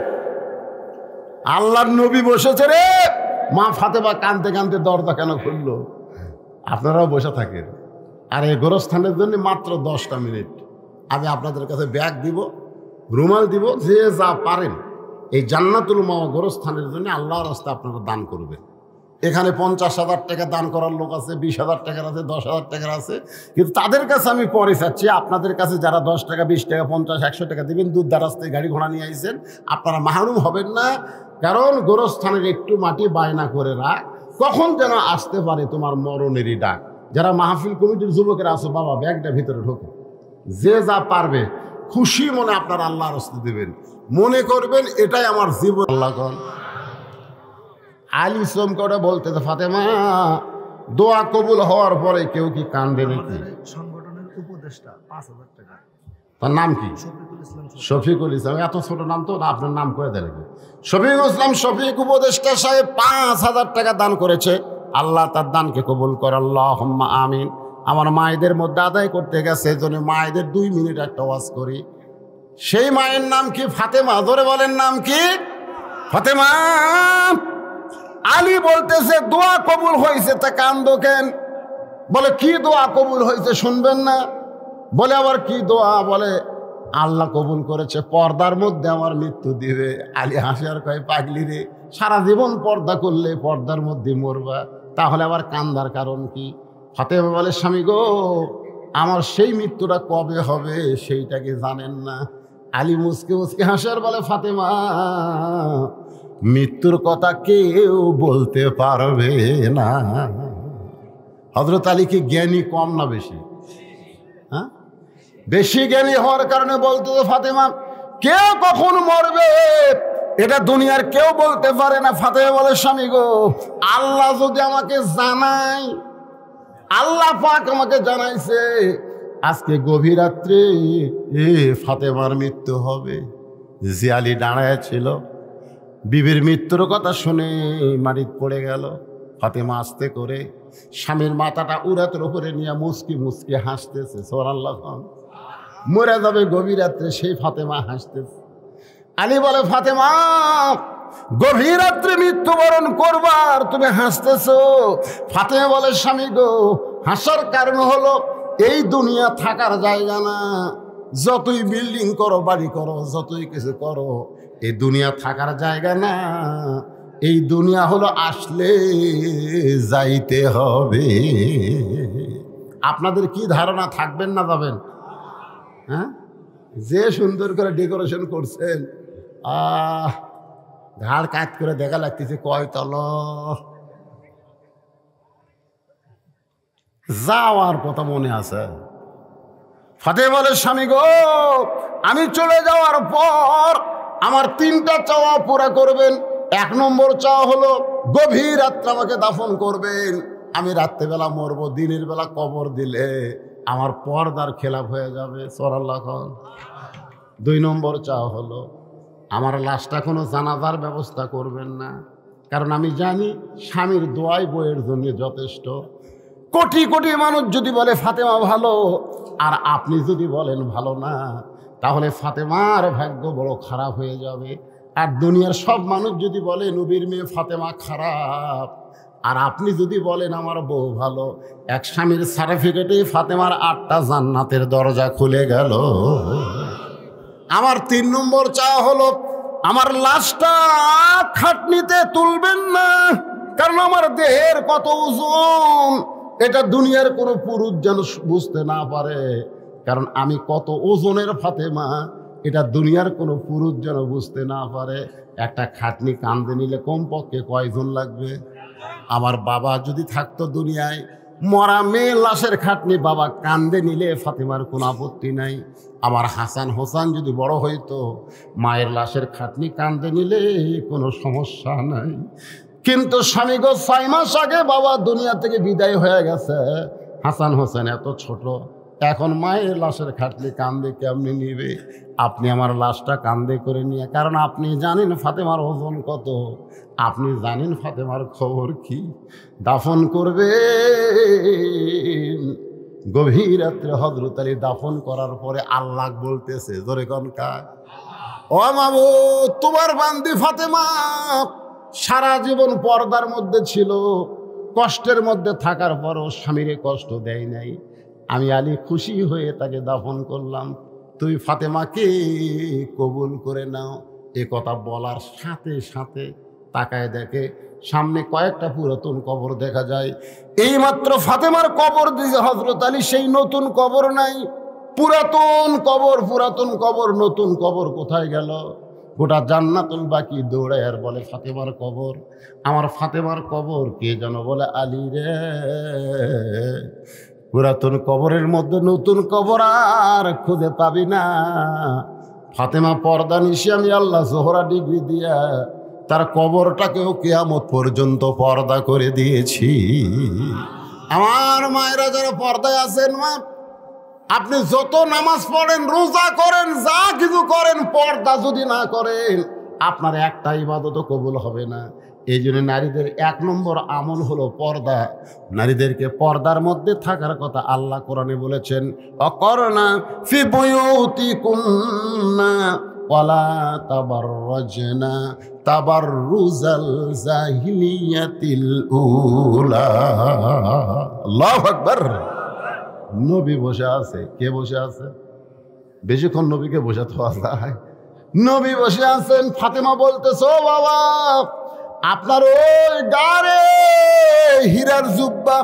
আল্লাহর নবী বসেছে রে। মা ফাতেমা কাঁদতে কাঁদতে দরজা কেন খুললো? আপনারাও বসে থাকেন। আর এই গোরস্থানের জন্য মাত্র 10টা মিনিট আমি আপনাদের কাছে ব্যাগ দিব, রুমাল দিব, যে যা পারেন এই জান্নাতুল মাওয়া গোরস্থানের জন্য আল্লাহর রাস্তায় আপনারা দান করবেন। এখানে 50,000 টাকা দান করার লোক আছে, 20,000 টাকার আছে, 10,000 টাকার আছে। কিন্তু তাদের কাছে আমি পরে চাচ্ছি আপনাদের কাছে যারা 10 টাকা, 20 টাকা, 50, 100 টাকা দেবেন, দূর দারাজ থেকে গাড়ি ঘোড়া নিয়ে আইছেন, আপনারা মাহরুম হবেন না। কারণ গোরস্থানের একটু মাটি বায়না করে রাখ, কখন যেন আসতে পারে তোমার মরণেরই ডাক। যারা মাহফিল কমিটির যুবকেরা আছে বাবা ব্যাগটা ভিতরে ঢোকে, যে যা পারবে খুশি মনে আপনারা আল্লাহর রাস্তা দেবেন। মনে করবেন এটাই আমার জীবন। আল্লাহ কন আলী শ্রমকে বলতে ফাতেমা দোয়া কবুল হওয়ার পরে কেউ কি কান্দে নাকি? সংগঠনের উপদেষ্টা 5,000 টাকা। তার নাম কি? শফিকুল ইসলাম। এত ছোট নাম তো না, আপনার নাম করে দেয় নাকি? শফিকুল ইসলাম শফিক উপদেষ্টা সাহেব 5,000 টাকা দান করেছে। আল্লাহ তার দানকে কবুল করে, আল্লাহুম্মা আমিন। আমার মায়েদের মধ্যে আদায় করতে গেছে, এই জন্য মায়েদের 2 মিনিট একটা ওয়াজ করি। সেই মায়ের নাম কি? ফাতেমা। ধরে বলেন নাম কি? ফাতেমা। আলী বলতেছে দোয়া কবুল হয়েছে, তা কান্দো কেন? বলে কি দোয়া কবুল হয়েছে শুনবেন না? বলে আবার কি দোয়া? বলে আল্লাহ কবুল করেছে, পর্দার মধ্যে আমার মৃত্যু দিবে। আলী হাসি আর কয়, পাগলি রে, সারা জীবন পর্দা করলে পর্দার মধ্যে মরবা, তাহলে আবার কান্দার কারণ কি? ফাতেমা বলে, স্বামী গো, আমার সেই মৃত্যুটা কবে হবে সেইটা কি জানেন না? আলী মুসকে মুসকে হাসার বলে, ফাতেমা, মৃত্যুর কথা কেউ বলতে পারবে না। হযরত আলী কি জ্ঞানী কম না বেশি? হ্যাঁ, বেশি জ্ঞানী হওয়ার কারণে বলতো, ফাতেমা, কেউ কখন মরবে এটা দুনিয়ার কেউ বলতে পারে না। ফাতেমা বলে, স্বামী গো, আল্লাহ যদি আমাকে জানায়, আল্লাহ পাক আমাকে জানাইছে আজকে গভীর রাত্রে ফাতেমার মৃত্যু হবে। যে আলী দাঁড়ায় ছিল, বিবির মৃত্যুর কথা শুনে মাটিতে পড়ে গেল। ফাতেমা আস্তে করে স্বামীর মাথাটা উরাতের উপরে নিয়ে মুচকি মুচকি হাসতেছে। সুবহানাল্লাহ। মরে যাবে গভীর রাত্রে, সেই ফাতেমা হাসতেছে। আলী বলে, ফাতেমা, গভীর রাত্রে মৃত্যুবরণ করবার তুমি হাসতেছো? ফাতেমা বলে, স্বামী গো, হাসার কারণ হলো এই দুনিয়া থাকার জায়গা না। যতই বিল্ডিং করো, বাড়ি করো, যতই কিছু করো, এই দুনিয়া থাকার জায়গা না। এই দুনিয়া হলো আসলে যাইতে হবে। আপনাদের কি ধারণা, থাকবেন না যাবেন? হ্যাঁ, যে সুন্দর করে ডেকোরেশন করছেন, ঘাড় কাজ করে দেখা লাগতেছে কয় তল। যাওয়ার কথা মনে আছে? ফাতেমা বলে, স্বামী গো, আমি চলে যাওয়ার পর আমার 3টা চাওয়া পুরা করবেন। 1 নম্বর চাওয়া হলো গভীর রাত্রে আমাকে দাফন করবেন। আমি রাত্রেবেলা মরবো, দিনের বেলা কবর দিলে আমার পর্দার খেলাফ হয়ে যাবে। সুবহানাল্লাহ। 2 নম্বর চাওয়া হলো আমার লাশটা কোনো জানাজার ব্যবস্থা করবেন না, কারণ আমি জানি স্বামীর দোয়াই বইয়ের জন্য যথেষ্ট। কোটি কোটি মানুষ যদি বলে ফাতেমা ভালো, আর আপনি যদি বলেন ভালো না, তাহলে ফাতেমার ভাগ্য বড় খারাপ হয়ে যাবে। আর দুনিয়ার সব মানুষ যদি বলে নবীর মেয়ে ফাতেমা খারাপ, আর আপনি যদি বলেন আমার বউ ভালো, এক স্বামীর সার্টিফিকেটে ফাতেমার 8টা জান্নাতের দরজা খুলে গেল। আমার 3 নম্বর চাওয়া হলো আমার লাশটা খাটনিতে তুলবেন না, কারণ আমার দেহের কত ওজন এটা দুনিয়ার কোনো পুরুষ যেন বুঝতে না পারে। কারণ আমি কত ওজনের ফাতেমা এটা দুনিয়ার কোনো পুরুষ যেন বুঝতে না পারে। একটা খাটনি কান্দে নিলে কমপক্ষে কয়জন লাগবে? আমার বাবা যদি থাকতো দুনিয়ায়, মরা মেয়ে লাশের খাটনি বাবা কান্দে নিলে ফাতেমার কোনো আপত্তি নাই। আমার হাসান হোসেন যদি বড় হইতো, মায়ের লাশের খাটনি কান্দে নিলে কোনো সমস্যা নাই। কিন্তু স্বামী গো, 6 মাস আগে বাবা দুনিয়া থেকে বিদায় হয়ে গেছে। হাসান হোসেন এত ছোট, এখন মায়ের লাশের খাটনি কান্দে কেমনি নিবে? আপনি আমার লাশটা কান্দে করে নিয়ে, কারণ আপনি জানেন ফাতেমার ওজন কত, আপনি জানেন ফাতেমার খবর কি, দাফন করবে। গভীর রাত্রে হযরত আলী দাফন করার পরে আল্লাহ বলতেছে, জোরে কোন কাজ, ও মাবুদ, তোমার বান্দি ফাতেমা সারা জীবন পর্দার মধ্যে ছিল, কষ্টের মধ্যে থাকার পরও স্বামীরে কষ্ট দেয় নাই। আমি আলী খুশি হয়ে তাকে দাফন করলাম, তুই ফাতেমাকে কবুল করে নাও। এ কথা বলার সাথে সাথে তাকায় দেখে সামনে কয়েকটা পুরাতন কবর দেখা যায়। এইমাত্র ফাতেমার কবর দিয়েছে হযরত আলী, সেই নতুন কবর নাই, পুরাতন কবর। পুরাতন কবর, নতুন কবর কোথায় গেল? গোটা জান্নাতুল বাকি দৌড়ায় আর বলে, ফাতেমার কবর, আমার ফাতেমার কবর কে যেন বলে, আলী রে। পুরাতন কবরের মধ্যে নতুন কবর আর খুঁজে পাবি না। ফাতেমা পর্দা নিশি আমি আল্লাহ জোহরা ডিগ্রি দিয়া তার কবরটাকেও কিয়ামত পর্যন্ত পর্দা করে দিয়েছি। আমার মায়েরা যারা পর্দায় আছেন, মা, আপনি যত নামাজ পড়েন, রোজা করেন, যা কিছু করেন, পর্দা যদি না করেন আপনার একটা ইবাদতও কবুল হবে না। এই জন্য নারীদের 1 নম্বর আমল হলো পর্দা। নারীদেরকে পর্দার মধ্যে থাকার কথা আল্লাহ কোরআনে বলেছেন, অকরনা ফি বুয়ুতিকুন্না ওয়ালা তাবাররাজনা তাবাররুজাল জাহিলিয়াতিল উলা। আল্লাহু আকবার। নবী বসে আছে, কে বসে আছে? বেশিক্ষণ নবীকে বোঝাতে যায়? নবী বসে আছেন, ফাতেমা বলতেছে ও বাবা, আপনার ওই গারে হীরার জুব্বা,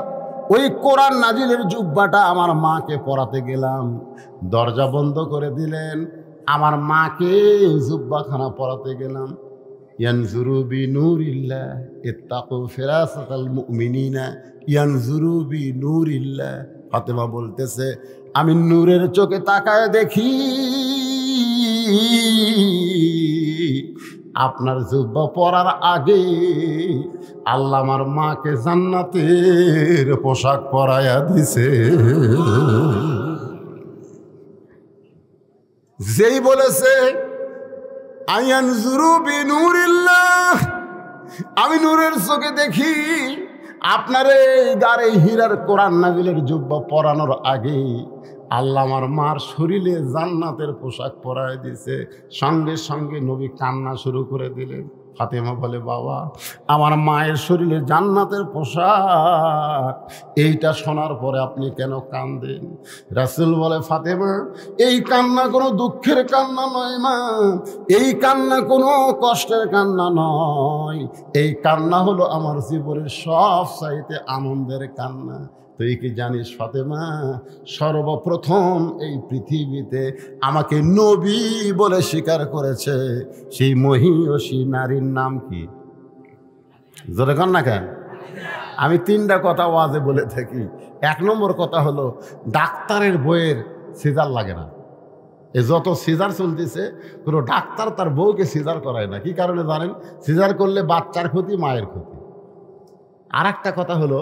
ওই কোরআন নাজিলের জুব্বাটা আমার মাকে পরাতে গেলাম, দরজা বন্ধ করে দিলেন। আমার মাকে জুব্বাখানা পরাতে গেলাম। ইয়ানজুরু বিনূরিল্লাহ ইত্তাকু ফিরাসাতাল মুমিনিনা ইয়ানজুরু বিনূরিল্লাহ। ফাতেমা বলতেছে আমি নূরের চোখে তাকায় দেখি আপনার জুব্বা পরার আগে আল্লাহ আমার মাকে জান্নাতের পোশাক পরাইয়া দিছে। যেই বলেছে আয়ানজুরু বিনূরিল্লাহ, আমি নূরের চোখে দেখি আপনার এই গারে হীরার কোরআন নাজিলের জুব্বা পরানোর আগে আল্লাহ আমার মার শরীরে জান্নাতের পোশাক পরায় দিছে। সঙ্গে সঙ্গে নবী কান্না শুরু করে দিলেন। ফাতেমা বলে বাবা, আমার মায়ের শরীরে জান্নাতের পোশাক, এইটা শোনার পরে আপনি কেন কান্দেন? রাসূল বলে ফাতেমা, এই কান্না কোনো দুঃখের কান্না নয় মা, এই কান্না কোনো কষ্টের কান্না নয়, এই কান্না হলো আমার জীবনের সব চাইতে আনন্দের কান্না। তুই কি জানিস ফাতেমা, সর্বপ্রথম এই পৃথিবীতে আমাকে নবী বলে স্বীকার করেছে সেই মহিয়সী নারীর নাম কি? জোরে কর না কেন? আমি 3টা কথা ওয়াজে বলে থাকি। 1 নম্বর কথা হলো ডাক্তারের বইয়ের সিজার লাগে না। এ যত সিজার চলতেছে কোনো ডাক্তার তার বউকে সিজার করায় না। কি কারণে জানেন? সিজার করলে বাচ্চার ক্ষতি, মায়ের ক্ষতি। আর একটা কথা হলো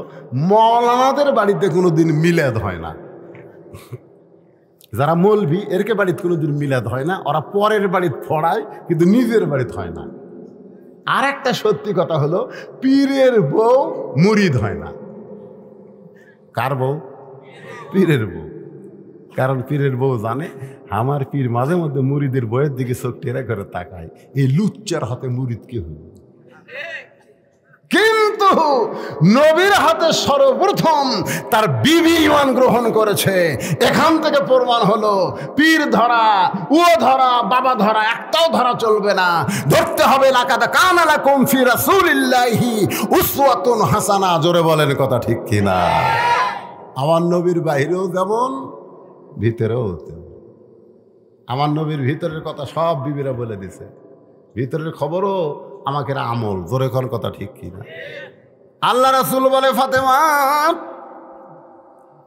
মৌলানাদের বাড়িতে কোনোদিন মিলাদ হয় না। যারা মৌলভী এরকে বাড়িতে কোনোদিন মিলাদ হয় না, ওরা পরের বাড়িতে পড়ায় কিন্তু নিজের বাড়িতে হয় না। আর একটা সত্যি কথা হলো পীরের বউ মুরিদ হয় না। কার বউ? পীরের বউ। কারণ পীরের বউ জানে আমার পীর মাঝে মধ্যে মুরিদের বইয়ের দিকে চোখ টেরা করে তাকায়, এই লুচ্চার হাতে মুরিদ কে হইল। কিন্তু নবীর হাতে সর্বপ্রথম তার বিবি ঈমান গ্রহণ করেছে। এখান থেকে প্রমাণ হলো পীর ধরা, ও ধরা, বাবা ধরা একটাও ধরা চলবে না। ধরতে হবে লাকাদ কানা লাকুম ফি রাসূলিল্লাহি উসওয়াতুন হাসানা। জোরে বলেন কথা ঠিক কিনা? আমার নবীর বাইরেও যেমন ভিতরেও তেমন। আমার নবীর ভিতরের কথা সব বিবিরা বলে দিছে, ভিতরের খবরও আমাকে আমল। জোরে কোন কথা ঠিক কিনা? আল্লাহ রাসূল বলে ফাতেমা,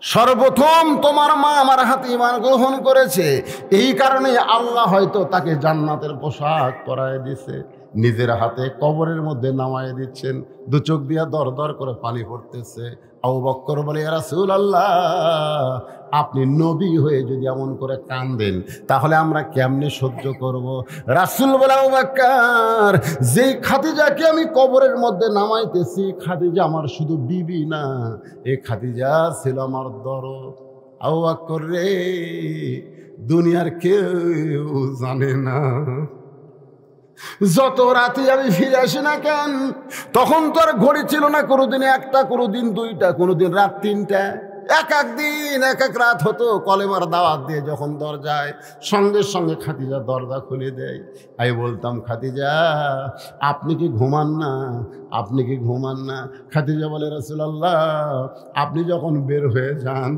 সর্বপ্রথম তোমার মা আমার হাতে ঈমান গ্রহণ করেছে, এই কারণে আল্লাহ হয়তো তাকে জান্নাতের পোশাক পরায় দিছে, নিজের হাতে কবরের মধ্যে নামায় দিচ্ছেন। 2 চোখ দিয়া দর দর করে পানি পড়তেছে। আবু বকর বলে ইয়া রাসূলুল্লাহ, আপনি নবী হয়ে যদি এমন করে কাঁদেন তাহলে আমরা কেমনে সহ্য করব? রাসূল বলে আবু বকর, যেই খাদিজাকে আমি কবরের মধ্যে নামাইতেছি, খাদিজা আমার শুধু বিবি না, এই খাদিজা ছিল আমার দরদ। আবু বকর রে, দুনিয়ার কেউ জানে না, যত রাতে আমি ফিরে আসি না কেন, তখন তো আর ঘড়ি ছিল না, কোনোদিন 1টা, কোনোদিন 2টা, কোনোদিন রাত 3টা। এক এক দিন এক এক রাত হতো। কলেমার দাওয়াত দিয়ে যখন দরজায়, সঙ্গে সঙ্গে খাদিজা দরজা খুলে দেয়। আমি বলতাম খাদিজা আপনি কি ঘুমান না, আপনি কি ঘুমান না? খাদিজা বলে রাসূলুল্লাহ, আপনি যখন বের হয়ে যান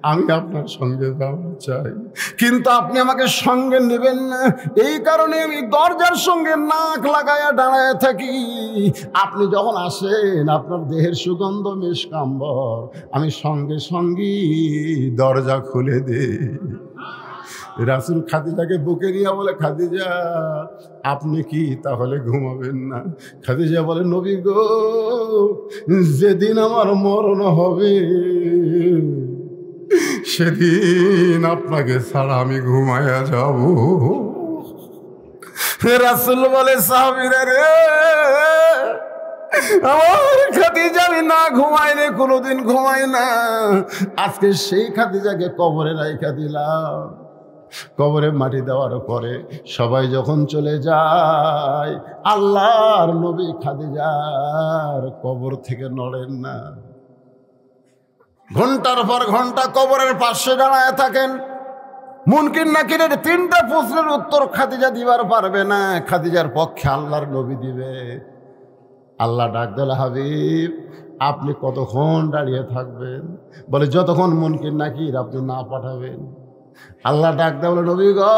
আমি আপনার সঙ্গে যাওয়া চাই, কিন্তু আপনি আমাকে সঙ্গে নেবেন না, এই কারণে আমি দরজার সঙ্গে নাক লাগায়া দাঁড়ায় থাকি। আপনি যখন আসেন আপনার দেহের সুগন্ধ মিশকাম্বর, আমি সঙ্গে সঙ্গে দরজা খুলে দেই। রাসূল খাদিজাকে বুকে নিয়ে বলে, খাদিজা আপনি কি তাহলে ঘুমাবেন না? খাদিজা বলে, নবী গো, যেদিন আমার মরণ হবে সেদিন আপনাকে ছাড়া আমি ঘুমায়া যাব। রাসূল বলে, সাহাবীরা রে, আমার খাদিজা আমি না ঘুমাইলে কোনোদিন ঘুমাই না, আজকে সেই খাদিজাকে কবরে রাইখা দিলাম। কবরে মাটি দেওয়ার পরে সবাই যখন চলে যায়, আল্লাহর নবী খাদিজার কবর থেকে নড়েন না। ঘন্টার পর ঘন্টা কবরের পাশে দাঁড়ায় থাকেন। মুনকির নাকিরের 3টা প্রশ্নের উত্তর খাদিজা দিবার পারবে না, খাদিজার পক্ষে আল্লাহর নবী দিবে। আল্লাহ ডাক দিল, হাবিব আপনি কতক্ষণ দাঁড়িয়ে থাকবেন? বলে যতক্ষণ মুনকির নাকির আপনি না পাঠাবেন। আল্লাহ ডাক দেয়, বলে নবী গো,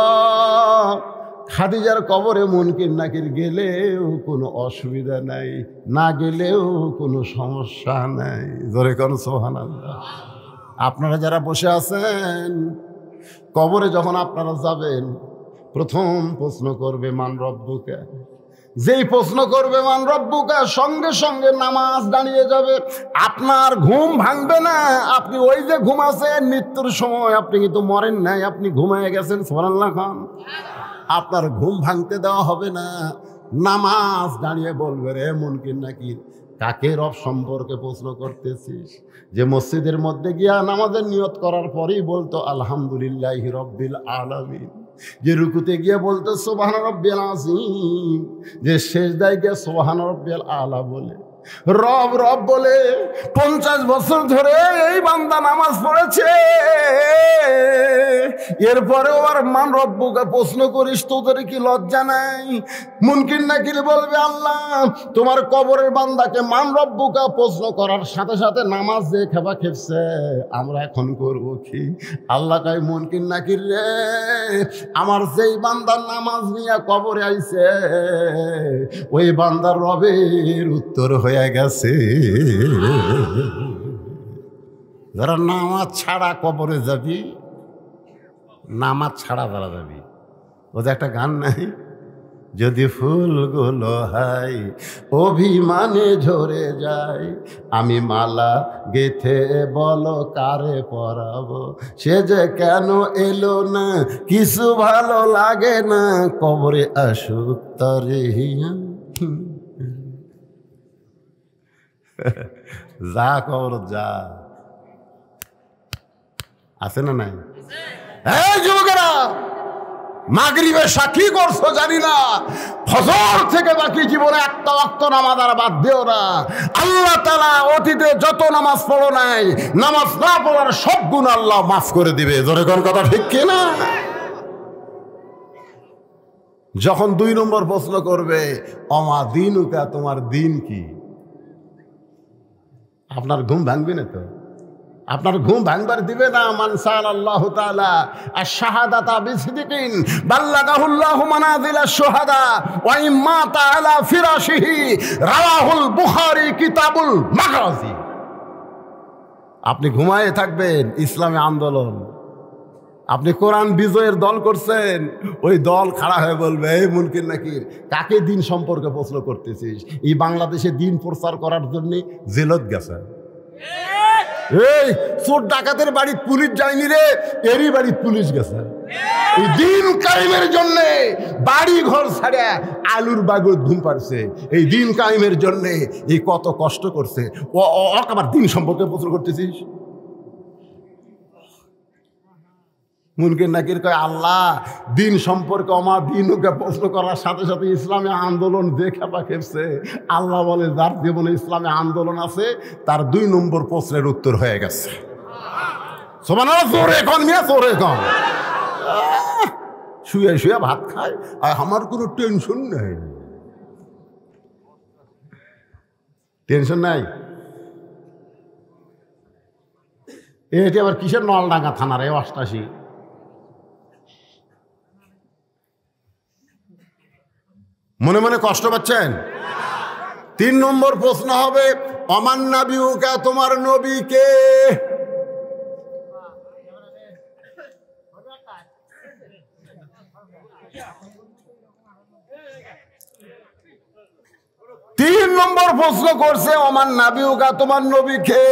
খাদিজার কবরে মুনকির নাকির গেলেও কোনো অসুবিধা নাই, না গেলেও কোনো সমস্যা নাই। জোরে কোন সুবহানাল্লাহ। আপনারা যারা বসে আছেন, কবরে যখন আপনারা যাবেন, প্রথম প্রশ্ন করবে মান রব্বুকা। যেই প্রশ্ন করবে মান রব্বুকা, সঙ্গে সঙ্গে নামাজ দাঁড়িয়ে যাবে। আপনার ঘুম ভাঙবে না। আপনি ওই যে ঘুমাছেন মৃত্যুর সময়, আপনি কিন্তু মরেন নাই, আপনি ঘুমায় গেছেন। সুবহানাল্লাহ খান। আপনার ঘুম ভাঙতে দেওয়া হবে না। নামাজ দাঁড়িয়ে বলবে, রে মুনকির নাকির, কাকে রব সম্পর্কে প্রশ্ন করতেছিস? যে মসজিদের মধ্যে গিয়া নামাজের নিয়ত করার পরেই বলতো আলহামদুলিল্লাহি রব্বিল আলামিন, যে রুকুতে গিয়ে বলতো সুবহান রব্বিল আযীম, যে সেজদায় গিয়ে সুবহান রব্বিল আলা বলে, রব রব বলে 50 বছর ধরে এই বান্দা নামাজ পড়েছে, এরপরেও আর মান রব্বুকে প্রশ্ন করিস, তোদের কি লজ্জা নাই? মুনকির নাকির বলবে, আল্লাহ তোমার কবরের বান্দাকে মান রব্বুকে প্রশ্ন করার সাথে সাথে নামাজ যে খেপা খেপছে, আমরা এখন করব কি? আল্লাহ কয়, মুনকির নাকির রে, আমার যেই বান্দার নামাজ নিয়ে কবরে আইছে, ওই বান্দার রবের উত্তর হয়ে গেছে। যারা নামাজ ছাড়া কবরে যাবি, নামাজ ছাড়া যারা যাবি, ওদের একটা গান নাই, যদি ফুলগুলো হাই অভিমানে ঝরে যায়, আমি মালা গেথে বলো কারে পরাবো, সে যে কেন এলো না, কিছু ভালো লাগে না, কবরে আসুক তরে হিয়া। যা কবর যা, আছে না নাই? এই যুবকেরা, মাগরিবের সাক্ষী করছো জানি না, ফজর থেকে বাকি জীবনে একটা ওয়াক্ত নামাজ আর বাদ দিও না। আল্লাহ তাআলা অতীতে যত নামাজ পড়ো নাই, নামাজ না পড়ার সব গুণ আল্লাহ মাফ করে দিবে। জোরে কোন কথা ঠিক কিনা? যখন 2 নম্বর প্রশ্ন করবে, অমা দিনুকা, তোমার দিন কি? আপনার ঘুম ভাঙবে না তো? আপনার ঘুম ভাঙবার দিবে না। মান সাআলাল্লাহু তাআলা আশ-শাহাদাতা বিসিদকিন বাল্লাগাহুল্লাহু মানাজিলাশ শুহাদা ওয়া ইম্মা তাআলা ফিরাশিহি, রাওয়াহুল বুখারী কিতাবুল মাগাজি। আপনি ঘুমায়ে থাকবেন, ইসলামী আন্দোলন, আপনি কোরআন বিজয়ের দল করছেন, ওই দল খাড়া হয়ে বলবে, এই মুনকির নাকির, কাকে দিন সম্পর্কে প্রশ্ন করতেছিস? এই বাংলাদেশে দিন প্রচার করার জন্য জেলত গেছে। এই চোর ডাকাতের বাড়ি পুলিশ যায়নি রে, এরই বাড়ি পুলিশ গেছে। এই দিন কায়েমের জন্য বাড়ি ঘর ছাড়া আলুর বাগর ঘুম পাড়ছে। এই দিন কায়েমের জন্য এই কত কষ্ট করছে, ও আবার দিন সম্পর্কে প্রশ্ন করতেছিস? মুনকির নাকির কয়, আল্লাহ দিন সম্পর্কে আমার দিনকে প্রশ্ন করার সাথে সাথে ইসলামী আন্দোলন যে খেপা খেপছে, আল্লাহ বলে যার জীবনে ইসলামী আন্দোলন আছে তার 2 নম্বর প্রশ্নের উত্তর হয়ে গেছে। সুবহানাল্লাহ। জোরে কোন মিয়া, জোরে কোন। শুয়ে শুয়ে ভাত খায় আর আমার কোনো টেনশন নেই। টেনশন নাই? এটি আবার কিসের নলডাঙ্গা থানার 88? মনে মনে কষ্ট পাচ্ছেন? 3 নম্বর প্রশ্ন হবে, অমান নাবিউকা, তোমার নবী কে? তিন নম্বর প্রশ্ন করছে, অমান নাবিউকা, তোমার নবী কে?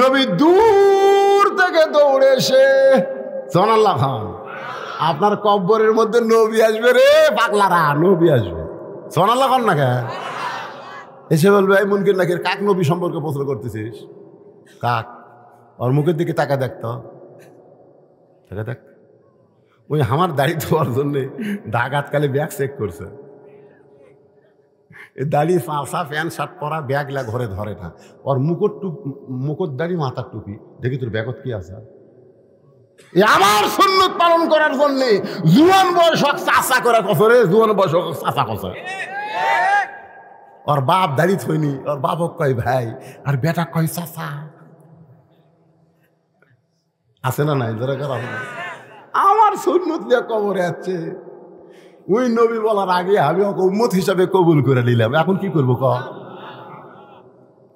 নবী দূর থেকে দৌড়ে এসে, সুবহানাল্লাহ খান, আপনার কবরের মধ্যে নবী আসবে রে পাগলারা, নবী আসবে। সুবহানাল্লাহ খান না কে? এসে বলবে, এই মুনকির নাকির, কাক নবী সম্পর্কে প্রশ্ন করতেছিস? কাক? ওর মুখের দিকে তাকা দেখতো, তাকা দেখ। ওই আমার দাড়ি ধোয়ার জন্যে ডাকাতকালে ব্যাগ চেক করছে। দাড়ি পাঁচা, প্যান্ট শার্ট পরা, ব্যাগলা ঘরে ধরে না। ওর মুকুট দাড়ি, মাথার টুপি, দেখি তোর ব্যাগত কি আছে? আমার সুন্নত পালন করার জন্য জুয়ান বয়স চাচা করে কসরে, জুয়ান বয়স চাচা কসরে। ওর বাপ দাঁড়িয়ে থইনি, ওর বাপক কয় ভাই আর বেটা কয় চাচা। আছে না নাই? যারা করা আমার সুন্নত দিয়ে কবরে আছে, ওই নবী বলার আগে আমি ওকে উম্মত হিসাবে কবুল করে নিলাম। এখন কি করবো ক?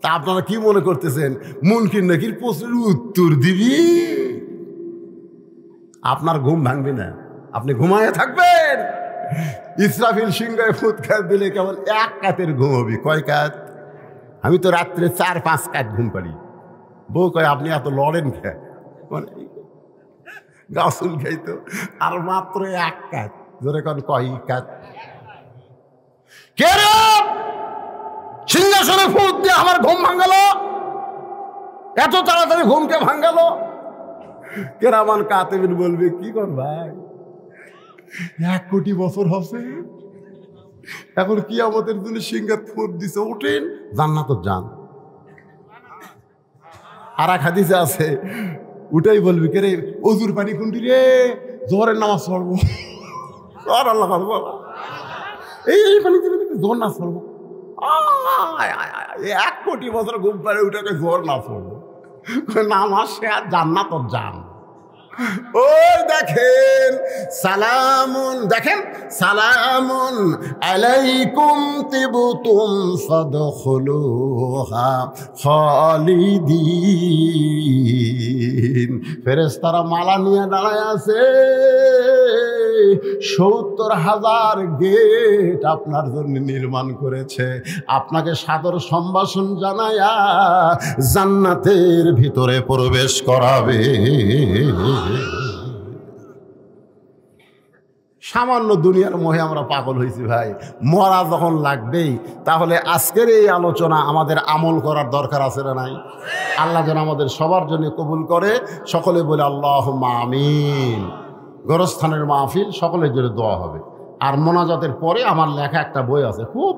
তা আপনারা কি মনে করতেছেন মুনকির নাকির প্রশ্নের উত্তর দিবি? আপনার ঘুম ভাঙবে না, আপনি ঘুমায় থাকবেন। ইসরাফিল সিংহায় ফুৎকার দিলে কেবল এক কাতের ঘুম হবে। কয় কাত? আমি তো রাত্রে 4-5 কাত ঘুম পারি। বউ কয় আপনি এত লড়েন খায়, মানে গাছুল খাইতো আর মাত্র 1 কাত। ধরে কন কয় কাত? কে রে সিংহাসনে ফুৎ দিয়ে আমার ঘুম ভাঙালো? এত তাড়াতাড়ি ঘুমকে ভাঙালো? কেরামান কাতেবিন বলবে কি কর ভাই, 1 কোটি বছর হবে, এখন কি আমাদের জন্য সিংহাত ফুট দিছে, ওঠেন জান্নাত যান। আর এক হাদিসে আছে উঠাই বলবি কে রে অজুর পানি কোনটি রে, জোহরের নামাজ পড়বো। আর আল্লাহ এই পানি দিলে জোহর নামাজ পড়বো। 1 কোটি বছর ঘুম পারে উঠাকে জোহর নামাজ পড়বো, নামাজ সে আর জান্নাত যান। ওই দেখেন সালামুন, দেখেন সালামুন আলাইকুম তিবতুম ফাদখুলুহা খালিদিন। ফেরেশতারা মালা নিয়ে দাঁড়ায় আছে, 70,000 গেট আপনার জন্য নির্মাণ করেছে, আপনাকে সাদর সম্ভাষণ জানায়া জান্নাতের ভিতরে প্রবেশ করাবে। সামান্য দুনিয়ার মোহে আমরা পাগল হয়েছি ভাই, মরা যখন লাগবেই তাহলে আজকের এই আলোচনা আমাদের আমল করার দরকার আছে না নাই? আল্লাহ যেন আমাদের সবার জন্য কবুল করে। সকলে বলে আল্লাহুম্মা আমিন। গোরস্থানের মাহফিল সকলের জন্য দোয়া হবে। আর মোনাজাতের পরে আমার লেখা একটা বই আছে, খুব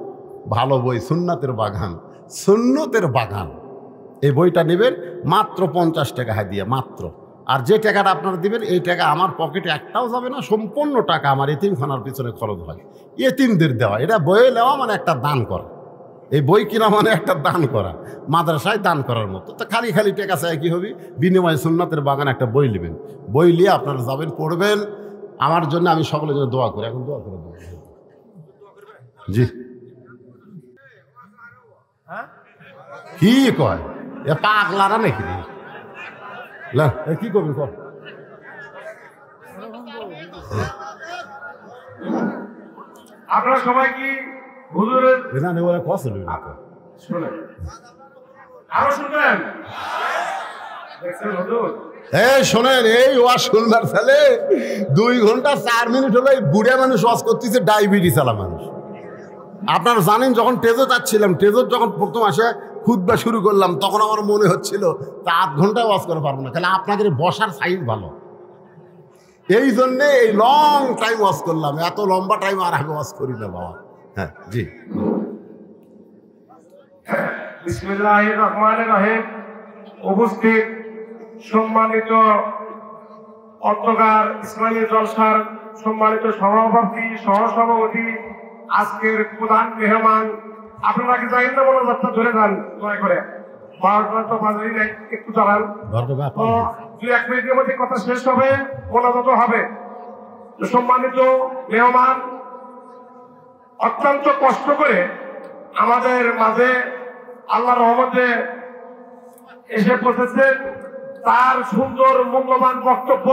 ভালো বই, সুন্নাতের বাগান। সুন্নতের বাগান, এই বইটা নেবেন মাত্র 50 টাকা হাদিয়া মাত্র। আর যে টাকাটা আপনারা দিবেন এই টাকা আমার পকেটে একটাও যাবে না, সম্পূর্ণ টাকা আমার এতিমখানার পিছনে খরচ হয়, এতিমদের দেওয়া। এটা বইয়ে নেওয়া মানে একটা দান করা, এই বই কিনা মানে একটা দান করা, মাদ্রাসায় দান করার মতো। তো খালি খালি টাকা চাই কী হবে? বিনিময়ে সুন্নাতের বাগান একটা বই নেবেন, বই নিয়ে আপনারা যাবেন, পড়বেন। আমার জন্য আমি সকলের জন্য দোয়া করি। এখন দোয়া করে দেবো। জি কি কয় এ পাগলারা নাকি? কি করবেন কর? আপনারা সবাই কি হুজুরের শুনেন? আরো শুনবেন? দেখছেন হুজুর? শোনেন, এই ওয়াজ শুনবার ছেলে 2 ঘন্টা 4 মিনিট হলো এই বুড়া মানুষ ওয়াজ করতেছে, ডায়াবেটিস আলা মানুষ। আপনারা জানেন যখন টেজো যাচ্ছিলাম, টেজোর যখন প্রথম আসে খুতবা শুরু করলাম, তখন আমার মনে হচ্ছিল তা 8 ঘন্টায় ওয়াজ করে পারবো না, তাহলে আপনাদের বসার সাইজ ভালো, এই জন্যে এই লং টাইম ওয়াজ করলাম। এত লম্বা টাইম আর আমি ওয়াজ করি না বাবা। হ্যাঁ জি। বিসমিল্লাহির রহমানির রহিম। উপস্থিত সম্মানিত অধ্যকার ইসলামী জলসার সম্মানিত সভাপতি, সহসভাপতি, আজকের প্রধান মেহমান, আপনারা কি জানেন না মনোযাত্রা ধরে যান দয়া করে, 12টা তো বাজেই নাই, একটু দাঁড়ান। তো 2-1 মিনিটের মধ্যে কথা শেষ হবে, মনোযাত্রা হবে। সম্মানিত মেহমান অত্যন্ত কষ্ট করে আমাদের মাঝে আল্লাহর রহমতে এসে পৌঁছেছেন। তার সুন্দর মূল্যবান বক্তব্য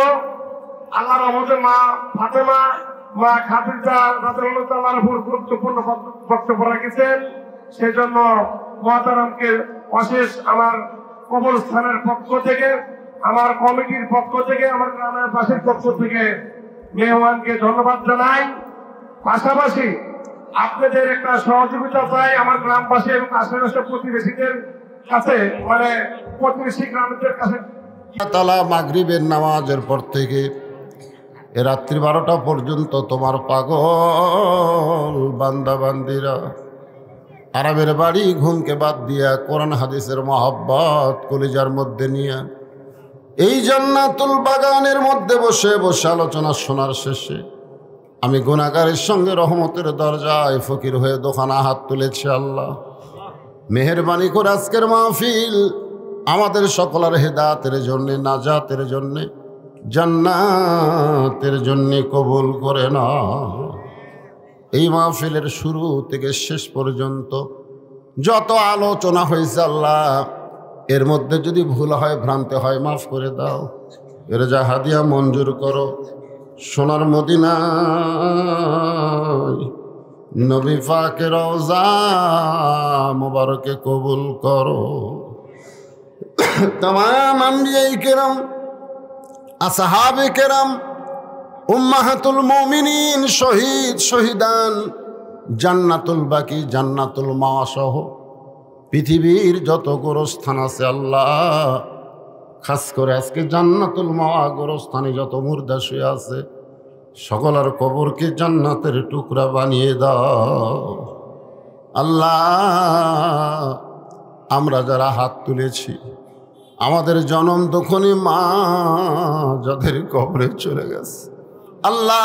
আল্লাহর রহমতে মা ফাতেমা, মা খাদিজা রাদিয়াল্লাহু তাআলার উপর গুরুত্বপূর্ণ বক্তব্য রেখেছেন। সেই জন্য মুহতারামকে অশেষ আমার কবরস্থানের পক্ষ থেকে, আমার কমিটির পক্ষ থেকে, আমার গ্রামের বাসীর পক্ষ থেকে মেহমানকে ধন্যবাদ জানাই। পাশাপাশি আপনাদের একটা সহযোগিতা চাই আমার গ্রামবাসী এবং আশেপাশের প্রতিবেশীদের কাছে, মানে প্রতিবেশী গ্রামদের কাছে। তাআলা মাগরিবের নামাজের পর থেকে রাত্রি 12টা পর্যন্ত তোমার পাগল বান্দা বান্দিরা আরামের বাড়ি ঘুমকে বাদ দিয়া কোরআন হাদিসের মহব্বত কলিজার মধ্যে নিয়ে এই জান্নাতুল বাগানের মধ্যে বসে বসে আলোচনা শোনার শেষে আমি গুনাহগারের সঙ্গে রহমতের দরজায় ফকির হয়ে দোকানা হাত তুলেছি। আল্লাহ মেহেরবানি করে আজকের মাহফিল আমাদের সকলের হেদায়েতের জন্য, নাজাতের জন্য, জান্নাতের জন্য কবুল করে না। এই মাহফিলের শুরু থেকে শেষ পর্যন্ত যত আলোচনা হয়েছে আল্লাহ, এর মধ্যে যদি ভুল হয়, ভ্রান্তি হয়, মাফ করে দাও। এর যা হাদিয়া মঞ্জুর করো। সোনার মদিনায় নবী পাকের রওজা মুবারকে কবুল করো। तमाम अंबियाए किराम, আসহাবে কেরাম, উম্মাহাতুল মুমিনিন, শহীদ শহীদান, জান্নাতুল বাকি, জান্নাতুল মাওয়া সহ পৃথিবীর যত গোরস্থান আছে আল্লাহ, খাস করে আজকে জান্নাতুল মাওয়া গোরস্থানে যত মুর্দা শুয়ে আছে সকলের কবরকে জান্নাতের টুকরা বানিয়ে দাও। আল্লাহ আমরা যারা হাত তুলেছি, আমাদের জনম তখনই মা যাদের কবরে চলে গেছে আল্লাহ